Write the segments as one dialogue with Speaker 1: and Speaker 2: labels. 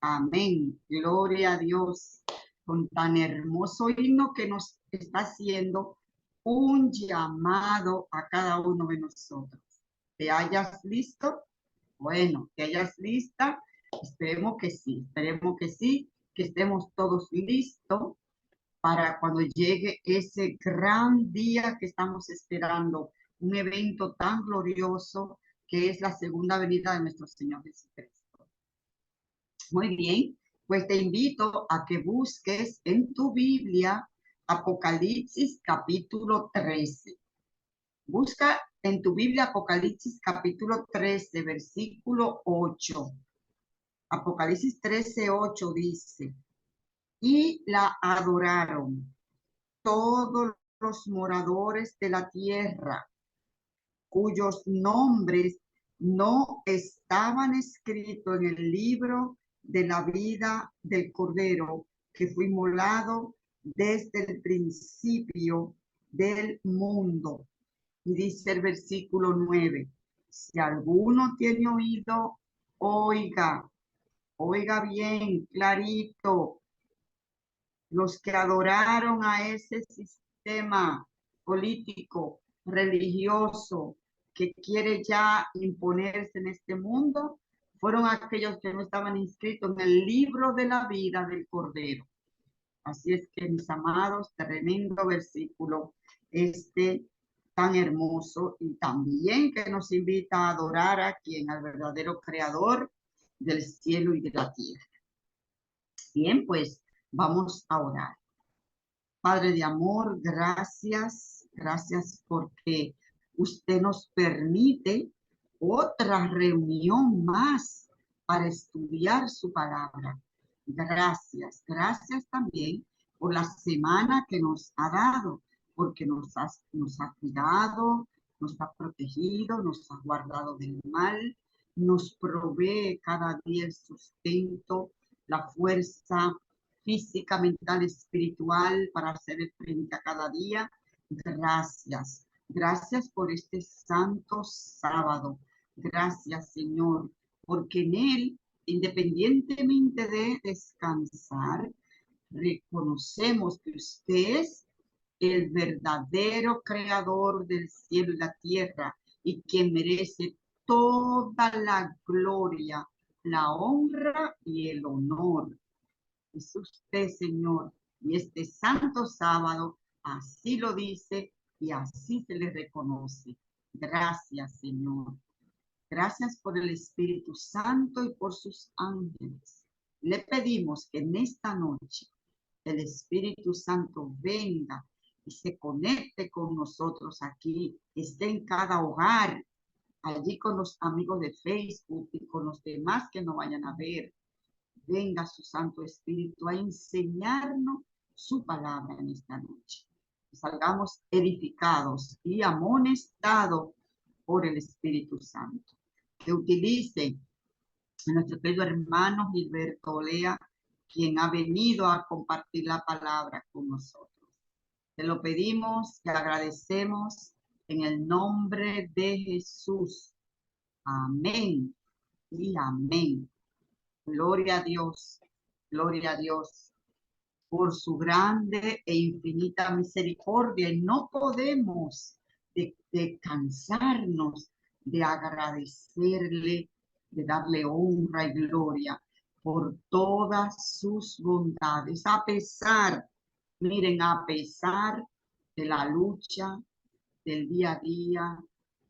Speaker 1: Amén. Gloria a Dios. Con tan hermoso himno que nos está haciendo un llamado a cada uno de nosotros. ¿Te hayas listo? Bueno, ¿te hayas lista? Esperemos que sí, que estemos todos listos para cuando llegue ese gran día que estamos esperando, un evento tan glorioso que es la segunda venida de nuestro Señor Jesucristo. Muy bien, pues te invito a que busques en tu Biblia Apocalipsis capítulo 13. Busca en tu Biblia Apocalipsis capítulo 13, versículo 8. Apocalipsis 13, 8 dice, y la adoraron todos los moradores de la tierra, cuyos nombres no estaban escritos en el libro de la vida del Cordero, que fue inmolado desde el principio del mundo. Y dice el versículo 9, si alguno tiene oído, oiga, oiga bien, clarito, los que adoraron a ese sistema político, religioso, que quiere ya imponerse en este mundo, fueron aquellos que no estaban inscritos en el libro de la vida del Cordero. Así es que, mis amados, tremendo versículo este tan hermoso y también que nos invita a adorar a quien, al verdadero creador del cielo y de la tierra. Bien, pues vamos a orar. Padre de amor, gracias porque usted nos permite otra reunión más para estudiar su palabra. Gracias también por la semana que nos ha dado, porque nos ha cuidado, nos ha protegido, nos ha guardado del mal, nos provee cada día el sustento, la fuerza física, mental, espiritual para hacer frente a cada día. Gracias por este santo sábado. Gracias, Señor, porque en él, independientemente de descansar, reconocemos que usted es el verdadero creador del cielo y la tierra y quien merece toda la gloria, la honra y el honor. Es usted, Señor, y este santo sábado así lo dice y así se le reconoce. Gracias, Señor. Gracias por el Espíritu Santo y por sus ángeles. Le pedimos que en esta noche el Espíritu Santo venga y se conecte con nosotros aquí, esté en cada hogar, allí con los amigos de Facebook y con los demás que nos vayan a ver. Venga su Santo Espíritu a enseñarnos su palabra en esta noche. Salgamos edificados y amonestados por el Espíritu Santo. Que utilice a nuestro querido hermano Gilberto Olea, quien ha venido a compartir la palabra con nosotros. Te lo pedimos y agradecemos en el nombre de Jesús. Amén y amén. Gloria a Dios por su grande e infinita misericordia. Y no podemos de cansarnos de agradecerle, de darle honra y gloria por todas sus bondades. Miren, a pesar de la lucha, del día a día,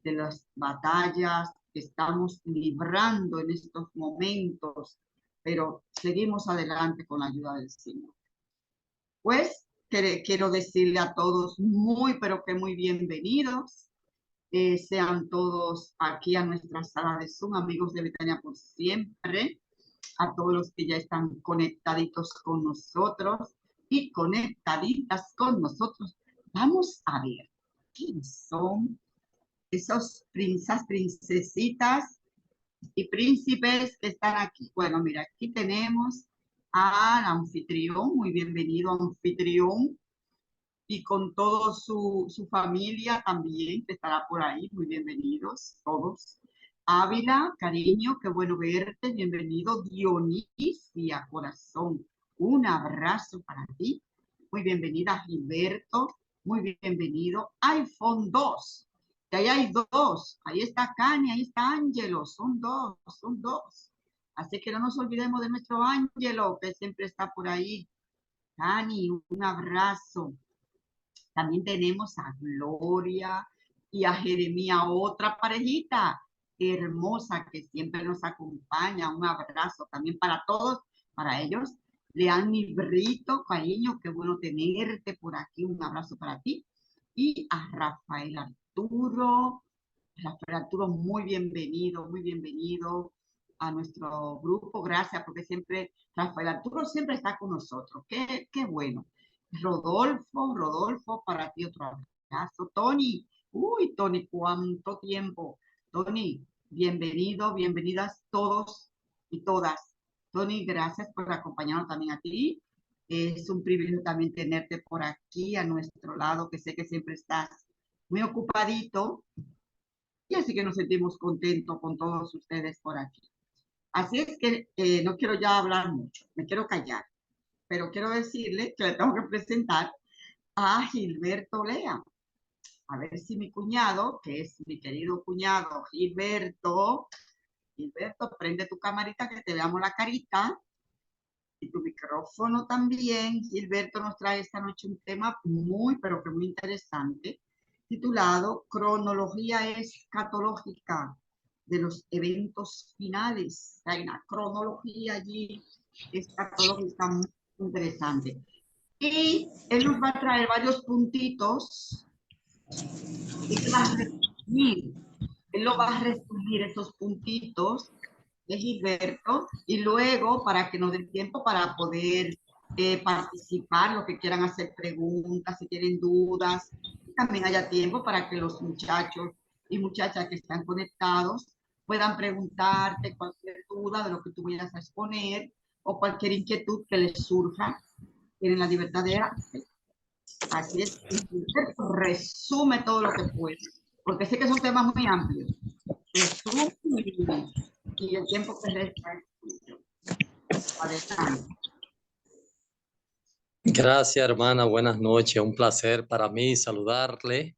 Speaker 1: de las batallas que estamos librando en estos momentos, pero seguimos adelante con la ayuda del Señor. Pues quiero decirle a todos muy, pero que muy bienvenidos. Sean todos aquí a nuestra sala de Zoom, amigos de Betania por siempre, a todos los que ya están conectaditos con nosotros y conectaditas con nosotros. Vamos a ver quiénes son esos princesitas y príncipes que están aquí. Bueno, mira, aquí tenemos al anfitrión, muy bienvenido anfitrión, y con toda su familia también, que estará por ahí, muy bienvenidos todos. Ávila, cariño, qué bueno verte. Bienvenido. Dionisia, corazón. Un abrazo para ti. Muy bienvenida, Gilberto. Muy bienvenido. iPhone 2. Que ahí hay dos. Ahí está Cani, ahí está Ángelo. Son dos, son dos. Así que no nos olvidemos de nuestro Ángelo, que siempre está por ahí. Cani, un abrazo. También tenemos a Gloria y a Jeremía, otra parejita hermosa que siempre nos acompaña. Un abrazo también para todos, para ellos. Leani Brito, cariño, qué bueno tenerte por aquí. Un abrazo para ti. Y a Rafael Arturo. Rafael Arturo, muy bienvenido a nuestro grupo. Gracias, porque siempre, Rafael Arturo siempre está con nosotros. Qué bueno. Rodolfo, para ti otro abrazo. Tony, uy, Tony, cuánto tiempo. Tony, bienvenido, bienvenidas todos y todas. Tony, gracias por acompañarnos también a ti. Es un privilegio también tenerte por aquí a nuestro lado, que sé que siempre estás muy ocupadito. Y así que nos sentimos contentos con todos ustedes por aquí. Así es que no quiero ya hablar mucho, me quiero callar, pero quiero decirle que le tengo que presentar a Gilberto Lea. A ver si mi cuñado, que es mi querido cuñado Gilberto, prende tu camarita que te veamos la carita y tu micrófono también. Gilberto nos trae esta noche un tema muy, pero que muy interesante, titulado Cronología Escatológica de los eventos finales. Hay una cronología allí escatológica muy interesante. Y él nos va a traer varios puntitos y que va a resumir. Él lo va a resumir esos puntitos de Gilberto y luego para que nos dé tiempo para poder participar, los que quieran hacer preguntas, si tienen dudas, y también haya tiempo para que los muchachos y muchachas que están conectados puedan preguntarte cualquier duda de lo que tú vayas a exponer o cualquier inquietud que les surja. Tienen la libertad de hacer. Así es, resume todo lo que puede, porque sé que son temas muy amplios. Resume y el tiempo que resta es tuyo. Adelante.
Speaker 2: Gracias, hermana. Buenas noches. Un placer para mí saludarle.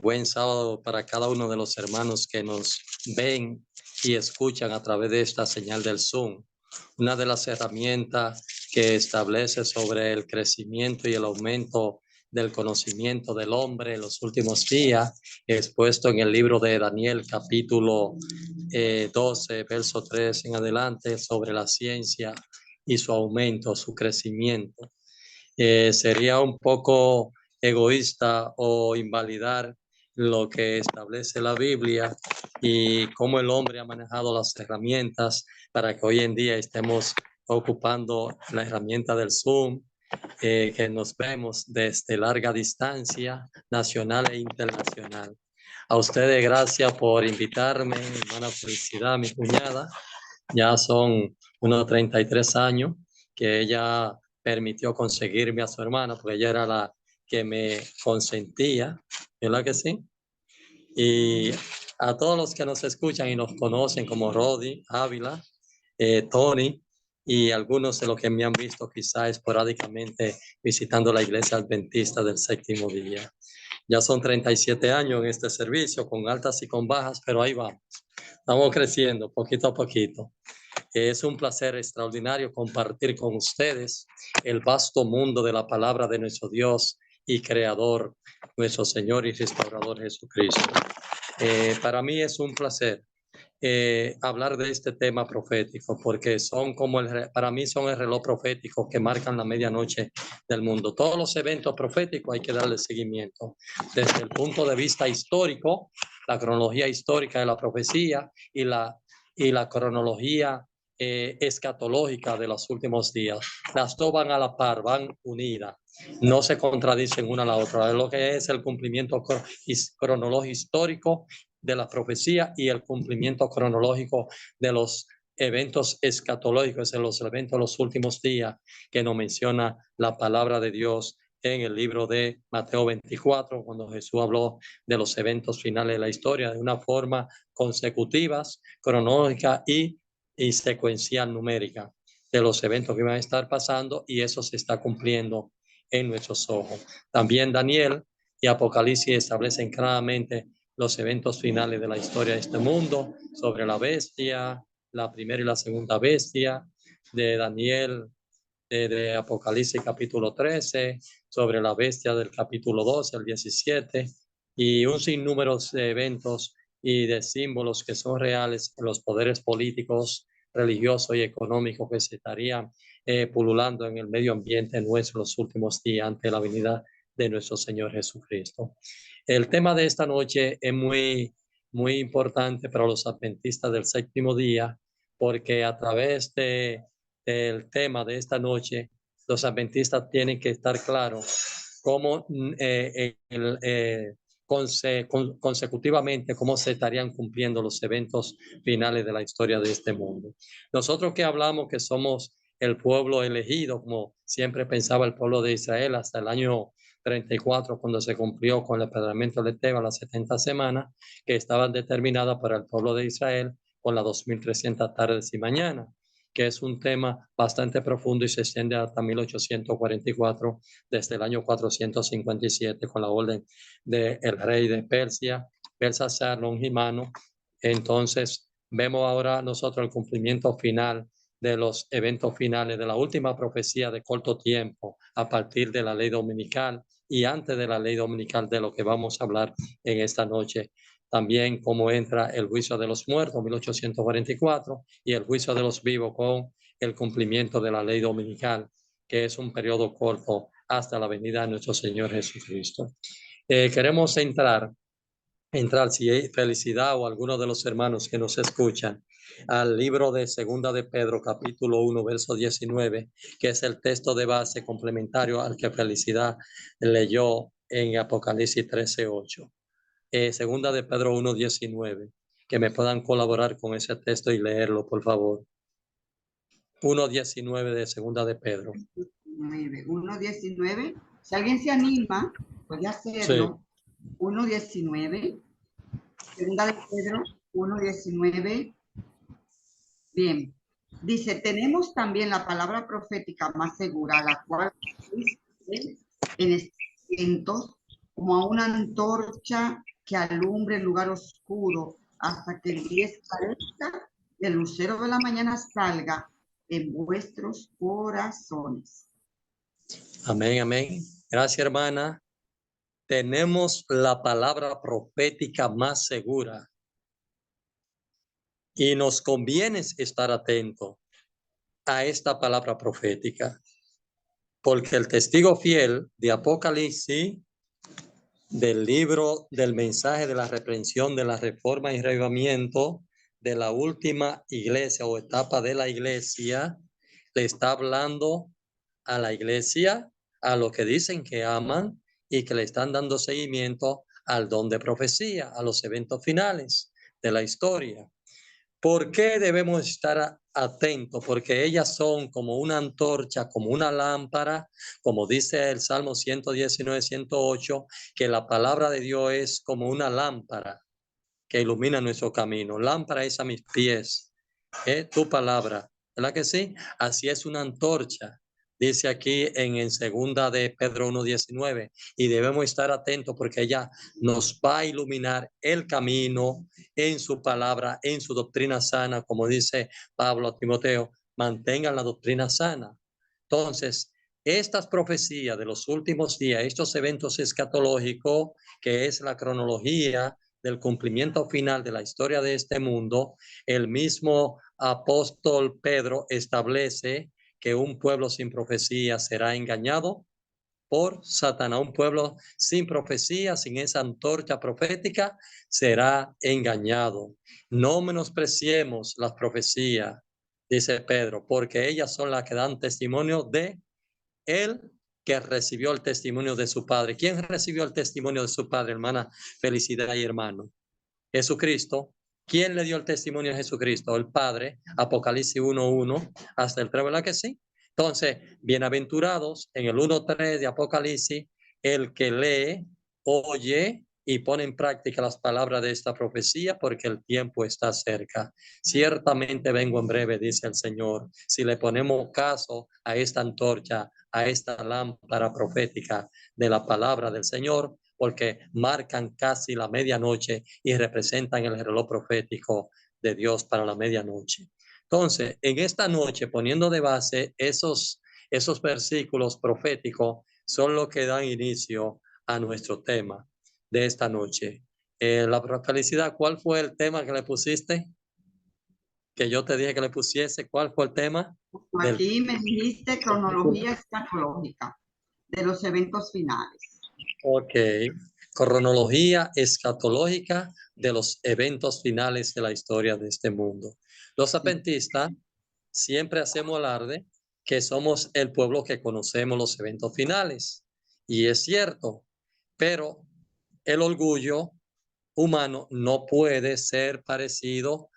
Speaker 2: Buen sábado para cada uno de los hermanos que nos ven y escuchan a través de esta señal del Zoom. Una de las herramientas que establece sobre el crecimiento y el aumento del conocimiento del hombre en los últimos días, expuesto en el libro de Daniel, capítulo 12, verso 3 en adelante, sobre la ciencia y su aumento, su crecimiento. Sería un poco egoísta o invalidar lo que establece la Biblia y cómo el hombre ha manejado las herramientas para que hoy en día estemos ocupando la herramienta del Zoom, que nos vemos desde larga distancia, nacional e internacional. A ustedes gracias por invitarme, hermana Felicidad, mi cuñada. Ya son unos 33 años que ella permitió conseguirme a su hermana, porque ella era la que me consentía, ¿verdad que sí? Y a todos los que nos escuchan y nos conocen como Rodi, Ávila, Tony y algunos de los que me han visto quizá esporádicamente visitando la iglesia adventista del séptimo día. Ya son 37 años en este servicio, con altas y con bajas, pero ahí vamos. Estamos creciendo poquito a poquito. Es un placer extraordinario compartir con ustedes el vasto mundo de la palabra de nuestro Dios y Creador, nuestro Señor y Restaurador Jesucristo. Para mí es un placer hablar de este tema profético, porque son como para mí son el reloj profético que marcan la medianoche del mundo. Todos los eventos proféticos hay que darle seguimiento desde el punto de vista histórico, la cronología histórica de la profecía y la cronología escatológica de los últimos días. Las dos van a la par, van unidas, no se contradicen una a la otra. Es lo que es el cumplimiento cronológico histórico de la profecía y el cumplimiento cronológico de los eventos escatológicos, en los eventos de los últimos días que nos menciona la palabra de Dios en el libro de Mateo 24, cuando Jesús habló de los eventos finales de la historia de una forma consecutivas, cronológica y secuencial numérica de los eventos que van a estar pasando, y eso se está cumpliendo en nuestros ojos. También Daniel y Apocalipsis establecen claramente los eventos finales de la historia de este mundo, sobre la bestia, la primera y la segunda bestia, de Daniel, de Apocalipsis capítulo 13, sobre la bestia del capítulo 12 al 17, y un sinnúmero de eventos y de símbolos que son reales en los poderes políticos, religiosos y económicos que se estarían pululando en el medio ambiente nuestro en los últimos días ante la venida de nuestro Señor Jesucristo. El tema de esta noche es muy importante para los adventistas del séptimo día, porque a través del tema de esta noche, los adventistas tienen que estar claros cómo consecutivamente cómo se estarían cumpliendo los eventos finales de la historia de este mundo. Nosotros que hablamos que somos el pueblo elegido, como siempre pensaba el pueblo de Israel hasta el año 34, cuando se cumplió con el pedramento de Teba las 70 semanas que estaban determinadas para el pueblo de Israel con las 2300 tardes y mañanas, que es un tema bastante profundo y se extiende hasta 1844, desde el año 457, con la orden del rey de Persia, Belsasar Longimano. Entonces, vemos ahora nosotros el cumplimiento final de los eventos finales de la última profecía de corto tiempo a partir de la ley dominical y antes de la ley dominical, de lo que vamos a hablar en esta noche. También cómo entra el juicio de los muertos, 1844, y el juicio de los vivos con el cumplimiento de la ley dominical, que es un periodo corto hasta la venida de nuestro Señor Jesucristo. Queremos entrar si hay felicidad o alguno de los hermanos que nos escuchan, al libro de Segunda de Pedro, capítulo 1, verso 19, que es el texto de base complementario al que Felicidad leyó en Apocalipsis 13:8. Segunda de Pedro 1, 19, que me puedan colaborar con ese texto y leerlo, por favor. 1:19 de Segunda de Pedro.
Speaker 1: 1:19. Si alguien se anima, puede hacerlo. Sí. 1:19. Segunda de Pedro 1:19. Bien. Dice, tenemos también la palabra profética más segura, la cual en estos como a una antorcha que alumbre el lugar oscuro hasta que el día esclarezca y el lucero de la mañana salga en vuestros corazones.
Speaker 2: Amén, amén. Gracias, hermana. Tenemos la palabra profética más segura y nos conviene estar atentos a esta palabra profética, porque el testigo fiel de Apocalipsis, del libro del mensaje de la reprensión, de la reforma y revivimiento de la última iglesia o etapa de la iglesia, le está hablando a la iglesia, a los que dicen que aman y que le están dando seguimiento al don de profecía, a los eventos finales de la historia. ¿Por qué debemos estar atentos? Porque ellas son como una antorcha, como una lámpara, como dice el Salmo 119, 108, que la palabra de Dios es como una lámpara que ilumina nuestro camino. Lámpara es a mis pies, tu palabra, ¿verdad que sí? Así es una antorcha. Dice aquí en segunda de Pedro 1:19, y debemos estar atentos porque ella nos va a iluminar el camino en su palabra, en su doctrina sana, como dice Pablo a Timoteo, mantengan la doctrina sana. Entonces, estas profecías de los últimos días, estos eventos escatológicos, que es la cronología del cumplimiento final de la historia de este mundo, el mismo apóstol Pedro establece que un pueblo sin profecía será engañado por Satanás. Un pueblo sin profecía, sin esa antorcha profética, será engañado. No menospreciemos las profecías, dice Pedro, porque ellas son las que dan testimonio de él, que recibió el testimonio de su padre. ¿Quién recibió el testimonio de su padre, hermana Felicidad y hermano? Jesucristo. ¿Quién le dio el testimonio a Jesucristo? El Padre. Apocalipsis 1:1 hasta el 3, ¿verdad que sí? Entonces, bienaventurados en el 1:3 de Apocalipsis, el que lee, oye y pone en práctica las palabras de esta profecía, porque el tiempo está cerca. Ciertamente vengo en breve, dice el Señor. Si le ponemos caso a esta antorcha, a esta lámpara profética de la palabra del Señor, porque marcan casi la medianoche y representan el reloj profético de Dios para la medianoche. Entonces, en esta noche, poniendo de base esos versículos proféticos, son los que dan inicio a nuestro tema de esta noche. La felicidad, ¿cuál fue el tema que le pusiste? Que yo te dije que le pusiese, ¿cuál fue el tema?
Speaker 1: Aquí me dijiste cronología escatológica de los eventos finales.
Speaker 2: Ok, cronología escatológica de los eventos finales de la historia de este mundo. Los adventistas siempre hacemos alarde que somos el pueblo que conocemos los eventos finales. Y es cierto, pero el orgullo humano no puede ser parecido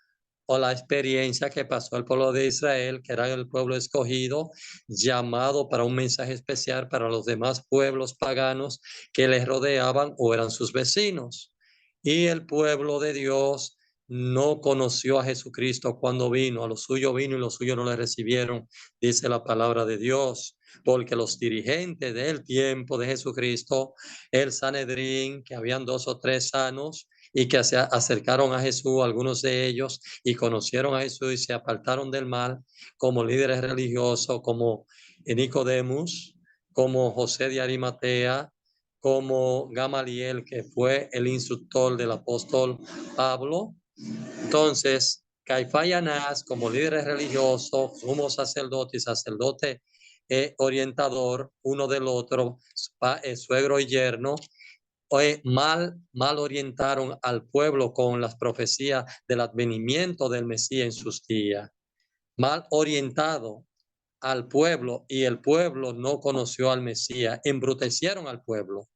Speaker 2: a la experiencia que pasó el pueblo de Israel, que era el pueblo escogido, llamado para un mensaje especial para los demás pueblos paganos que les rodeaban o eran sus vecinos. Y el pueblo de Dios no conoció a Jesucristo cuando vino, a lo suyo vino y los suyos no le recibieron, dice la palabra de Dios, porque los dirigentes del tiempo de Jesucristo, el Sanedrín, que habían 2 o 3 sanos, y que se acercaron a Jesús, algunos de ellos, y conocieron a Jesús y se apartaron del mal, como líderes religiosos, como Nicodemus, como José de Arimatea, como Gamaliel, que fue el instructor del apóstol Pablo. Entonces, Caifás y Anás, como líderes religiosos, sumo sacerdote y sacerdote orientador, uno del otro, suegro y yerno, mal orientaron al pueblo con las profecías del advenimiento del Mesías en sus días. Mal orientado al pueblo, y el pueblo no conoció al Mesías. Embrutecieron al pueblo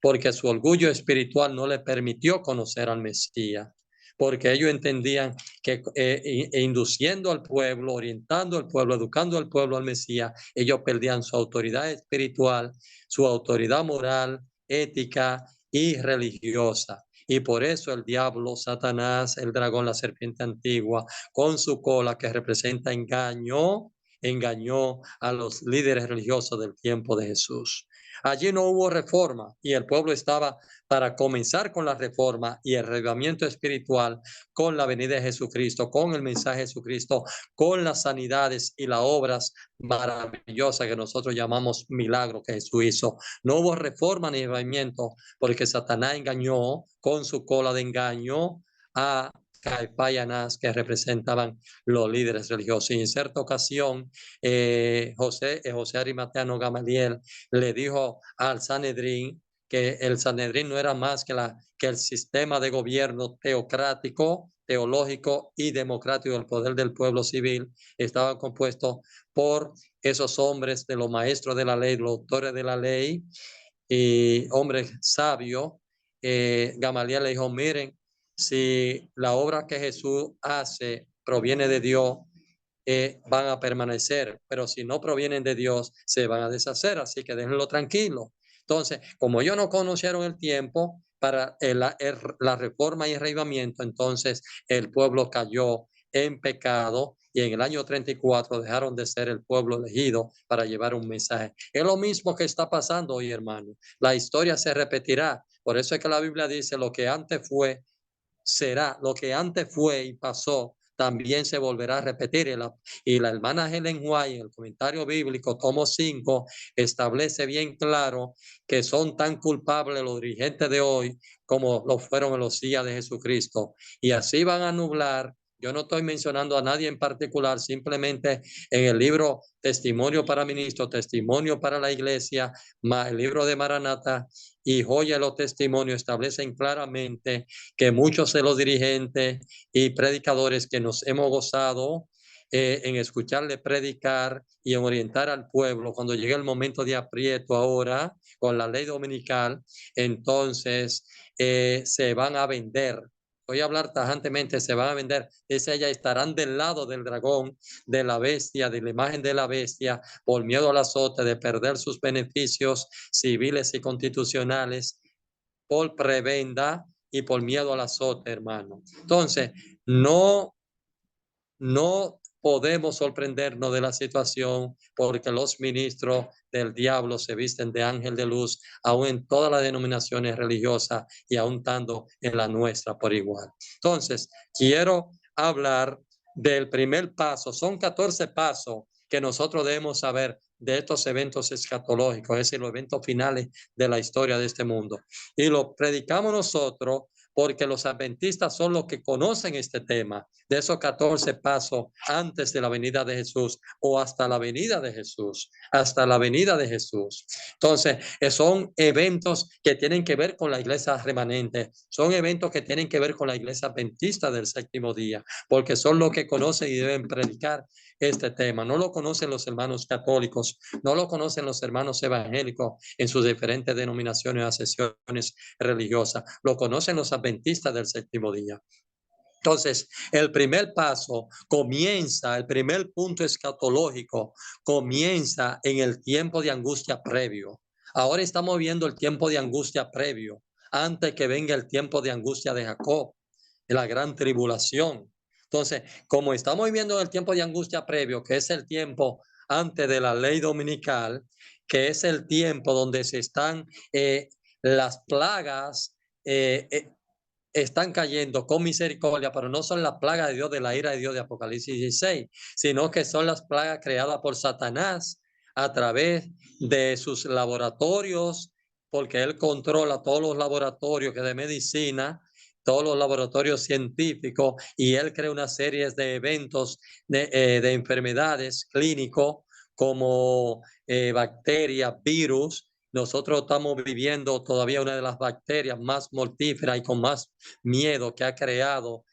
Speaker 2: porque su orgullo espiritual no le permitió conocer al Mesías, porque ellos entendían que induciendo al pueblo, orientando al pueblo, educando al pueblo al Mesías, ellos perdían su autoridad espiritual, su autoridad moral, ética y religiosa. Y por eso el diablo, Satanás, el dragón, la serpiente antigua, con su cola que representa engañó a los líderes religiosos del tiempo de Jesús. Allí no hubo reforma y el pueblo estaba para comenzar con la reforma y el avivamiento espiritual con la venida de Jesucristo, con el mensaje de Jesucristo, con las sanidades y las obras maravillosas que nosotros llamamos milagros que Jesús hizo. No hubo reforma ni avivamiento porque Satanás engañó con su cola de engaño a Caifás y Anás, que representaban los líderes religiosos. Y en cierta ocasión, José Arimateano Gamaliel le dijo al Sanedrín que el Sanedrín no era más que el sistema de gobierno teocrático, teológico y democrático del poder del pueblo civil. Estaba compuesto por esos hombres de los maestros de la ley, los doctores de la ley y hombres sabios. Gamaliel le dijo, miren, si la obra que Jesús hace proviene de Dios, van a permanecer, pero si no provienen de Dios, se van a deshacer, así que déjenlo tranquilo. Entonces, como ellos no conocieron el tiempo para la reforma y el reavivamiento, entonces el pueblo cayó en pecado y en el año 34 dejaron de ser el pueblo elegido para llevar un mensaje. Es lo mismo que está pasando hoy, hermano. La historia se repetirá. Por eso es que la Biblia dice, lo que antes fue, será. Lo que antes fue y pasó, también se volverá a repetir. Y la hermana Helen White, en el comentario bíblico, tomo 5, establece bien claro que son tan culpables los dirigentes de hoy como lo fueron en los días de Jesucristo. Y así van a nublar. Yo no estoy mencionando a nadie en particular, simplemente en el libro Testimonio para Ministros, Testimonio para la Iglesia, el libro de Maranata y Joya de los Testimonios establecen claramente que muchos de los dirigentes y predicadores que nos hemos gozado en escucharle predicar y en orientar al pueblo, cuando llegue el momento de aprieto ahora con la ley dominical, entonces se van a vender voy a hablar tajantemente, se van a vender. Dice ella, estarán del lado del dragón, de la bestia, de la imagen de la bestia, por miedo al azote, de perder sus beneficios civiles y constitucionales, por prebenda y por miedo al azote, hermano. Entonces, no podemos sorprendernos de la situación porque los ministros del diablo se visten de ángel de luz, aún en todas las denominaciones religiosas y aún tanto en la nuestra por igual. Entonces, quiero hablar del primer paso. Son 14 pasos que nosotros debemos saber de estos eventos escatológicos, es decir, los eventos finales de la historia de este mundo. Y lo predicamos nosotros porque los adventistas son los que conocen este tema, de esos 14 pasos antes de la venida de Jesús o hasta la venida de Jesús, hasta la venida de Jesús. Entonces, son eventos que tienen que ver con la iglesia remanente, son eventos que tienen que ver con la iglesia adventista del séptimo día, porque son los que conocen y deben predicar este tema. No lo conocen los hermanos católicos, no lo conocen los hermanos evangélicos en sus diferentes denominaciones o asociaciones religiosas, lo conocen los adventistas del séptimo día. Entonces, el primer paso comienza, el primer punto escatológico comienza en el tiempo de angustia previo. Ahora estamos viendo el tiempo de angustia previo, antes que venga el tiempo de angustia de Jacob, de la gran tribulación. Entonces, como estamos viviendo el tiempo de angustia previo, que es el tiempo antes de la ley dominical, que es el tiempo donde se están las plagas, están cayendo con misericordia, pero no son las plagas de Dios, de la ira de Dios de Apocalipsis 16, sino que son las plagas creadas por Satanás a través de sus laboratorios, porque él controla todos los laboratorios que de medicina, todos los laboratorios científicos, y él crea una serie de eventos de enfermedades clínicos como bacterias, virus. Nosotros estamos viviendo todavía una de las bacterias más mortíferas y con más miedo que ha creado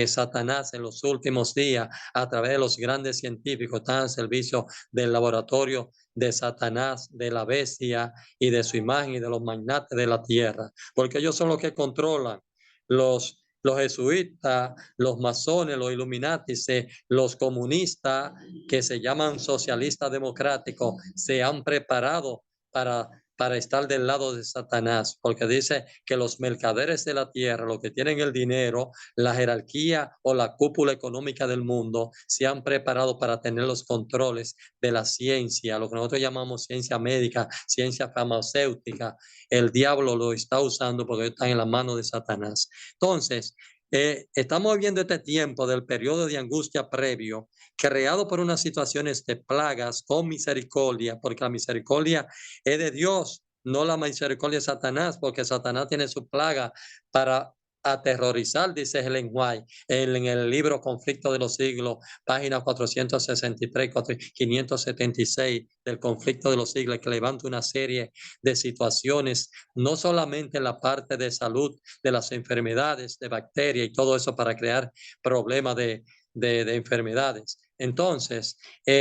Speaker 2: Satanás en los últimos días a través de los grandes científicos, están al servicio del laboratorio de Satanás, de la bestia y de su imagen y de los magnates de la tierra, porque ellos son los que controlan los jesuitas, los masones, los illuminatis, los comunistas que se llaman socialistas democráticos, se han preparado para estar del lado de Satanás, porque dice que los mercaderes de la tierra, los que tienen el dinero, la jerarquía o la cúpula económica del mundo, se han preparado para tener los controles de la ciencia, lo que nosotros llamamos ciencia médica, ciencia farmacéutica. El diablo lo está usando porque está en la mano de Satanás. Entonces, estamos viviendo este tiempo del periodo de angustia previo, creado por unas situaciones de plagas con misericordia, porque la misericordia es de Dios, no la misericordia de Satanás, porque Satanás tiene su plaga para aterrorizar, dice Ellen White, en el libro Conflicto de los Siglos, páginas 463, 576 del Conflicto de los Siglos, que levanta una serie de situaciones, no solamente en la parte de salud, de las enfermedades, de bacterias y todo eso para crear problemas de enfermedades. Entonces,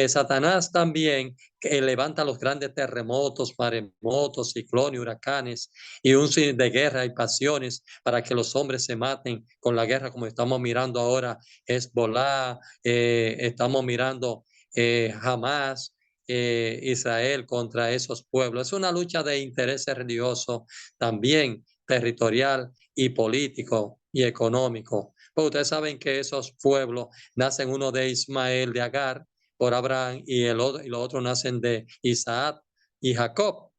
Speaker 2: Satanás también levanta los grandes terremotos, maremotos, ciclones, huracanes y un sin de guerra y pasiones para que los hombres se maten con la guerra, como estamos mirando ahora Hezbollah, estamos mirando Hamas, Israel contra esos pueblos. Es una lucha de intereses religiosos, también territorial y político y económico. Pues ustedes saben que esos pueblos nacen uno de Ismael, de Agar, por Abraham, y los otros nacen de Isaac y Jacob.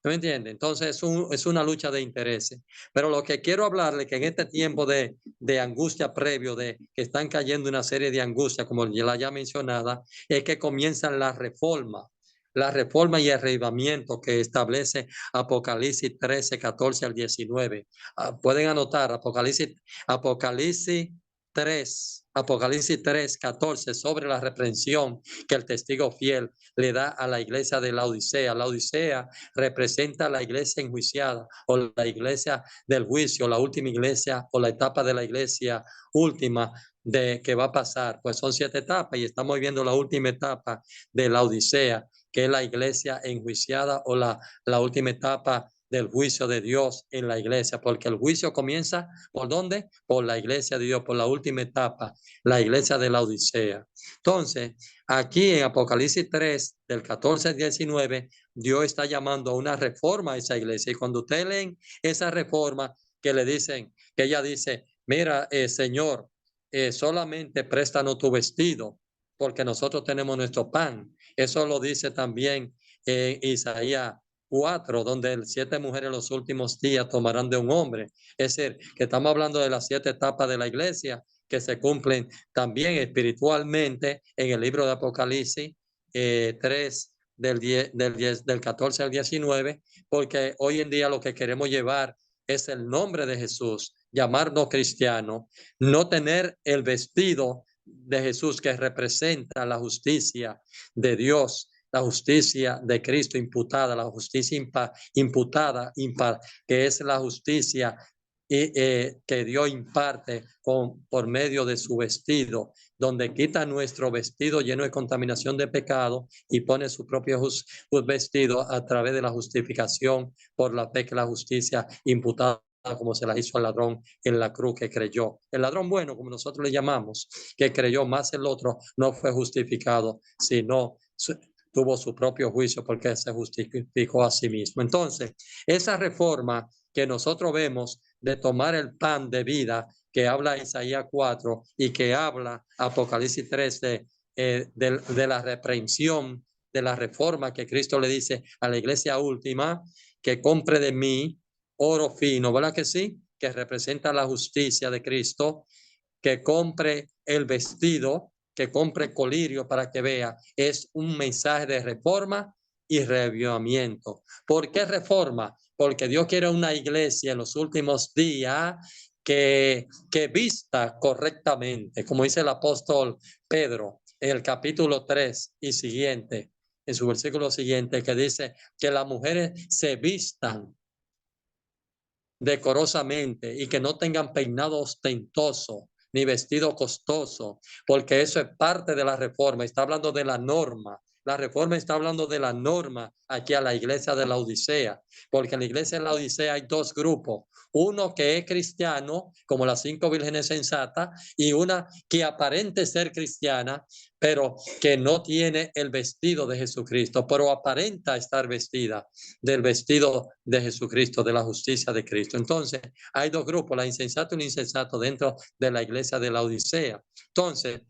Speaker 2: ¿Me entiende? Entonces es una lucha de intereses. Pero lo que quiero hablarle que en este tiempo de angustia previo, de que están cayendo una serie de angustias, como la ya mencionada, es que comienzan la reforma y el avivamiento que establece Apocalipsis 13, 14 al 19. Pueden anotar Apocalipsis 3, 14, sobre la reprensión que el testigo fiel le da a la iglesia de la Odisea. La Odisea representa la iglesia enjuiciada o la iglesia del juicio, la última iglesia o la etapa de la iglesia última de que va a pasar. Pues son 7 etapas y estamos viendo la última etapa de la Odisea, que es la iglesia enjuiciada o la última etapa del juicio de Dios en la iglesia, porque el juicio comienza ¿por dónde? Por la iglesia de Dios, por la última etapa, la iglesia de la Odisea. Entonces, aquí en Apocalipsis 3, del 14 al 19, Dios está llamando a una reforma a esa iglesia. Y cuando ustedes leen esa reforma, que le dicen, que ella dice, mira, Señor, solamente préstanos tu vestido, porque nosotros tenemos nuestro pan. Eso lo dice también Isaías 4, donde 7 mujeres en los últimos días tomarán de un hombre. Es decir, que estamos hablando de las 7 etapas de la iglesia que se cumplen también espiritualmente en el libro de Apocalipsis 3, del 14 al 19, porque hoy en día lo que queremos llevar es el nombre de Jesús, llamarnos cristianos, no tener el vestido de Jesús que representa la justicia de Dios, la justicia de Cristo imputada, la justicia imputada, que es la justicia que Dios imparte por medio de su vestido, donde quita nuestro vestido lleno de contaminación de pecado y pone su propio vestido a través de la justificación por la fe, que la justicia imputada como se la hizo al ladrón en la cruz que creyó. El ladrón bueno, como nosotros le llamamos, que creyó, más el otro no fue justificado, sino tuvo su propio juicio porque se justificó a sí mismo. Entonces, esa reforma que nosotros vemos de tomar el pan de vida que habla Isaías 4 y que habla Apocalipsis 13 de la reprensión, de la reforma que Cristo le dice a la iglesia última, que compre de mí oro fino, ¿verdad que sí? Que representa la justicia de Cristo, que compre el vestido, que compre colirio para que vea. Es un mensaje de reforma y reavivamiento. ¿Por qué reforma? Porque Dios quiere una iglesia en los últimos días que vista correctamente, como dice el apóstol Pedro en el capítulo 3 y siguiente, en su versículo siguiente, que dice que las mujeres se vistan decorosamente y que no tengan peinado ostentoso ni vestido costoso, porque eso es parte de la reforma. Está hablando de la norma. La reforma está hablando de la norma aquí a la iglesia de la Odisea, porque en la iglesia de la Odisea hay 2 grupos. Uno que es cristiano, como las 5 vírgenes sensatas, y una que aparente ser cristiana, pero que no tiene el vestido de Jesucristo, pero aparenta estar vestida del vestido de Jesucristo, de la justicia de Cristo. Entonces, hay 2 grupos, la insensato y el insensato, dentro de la iglesia de la Odisea. Entonces,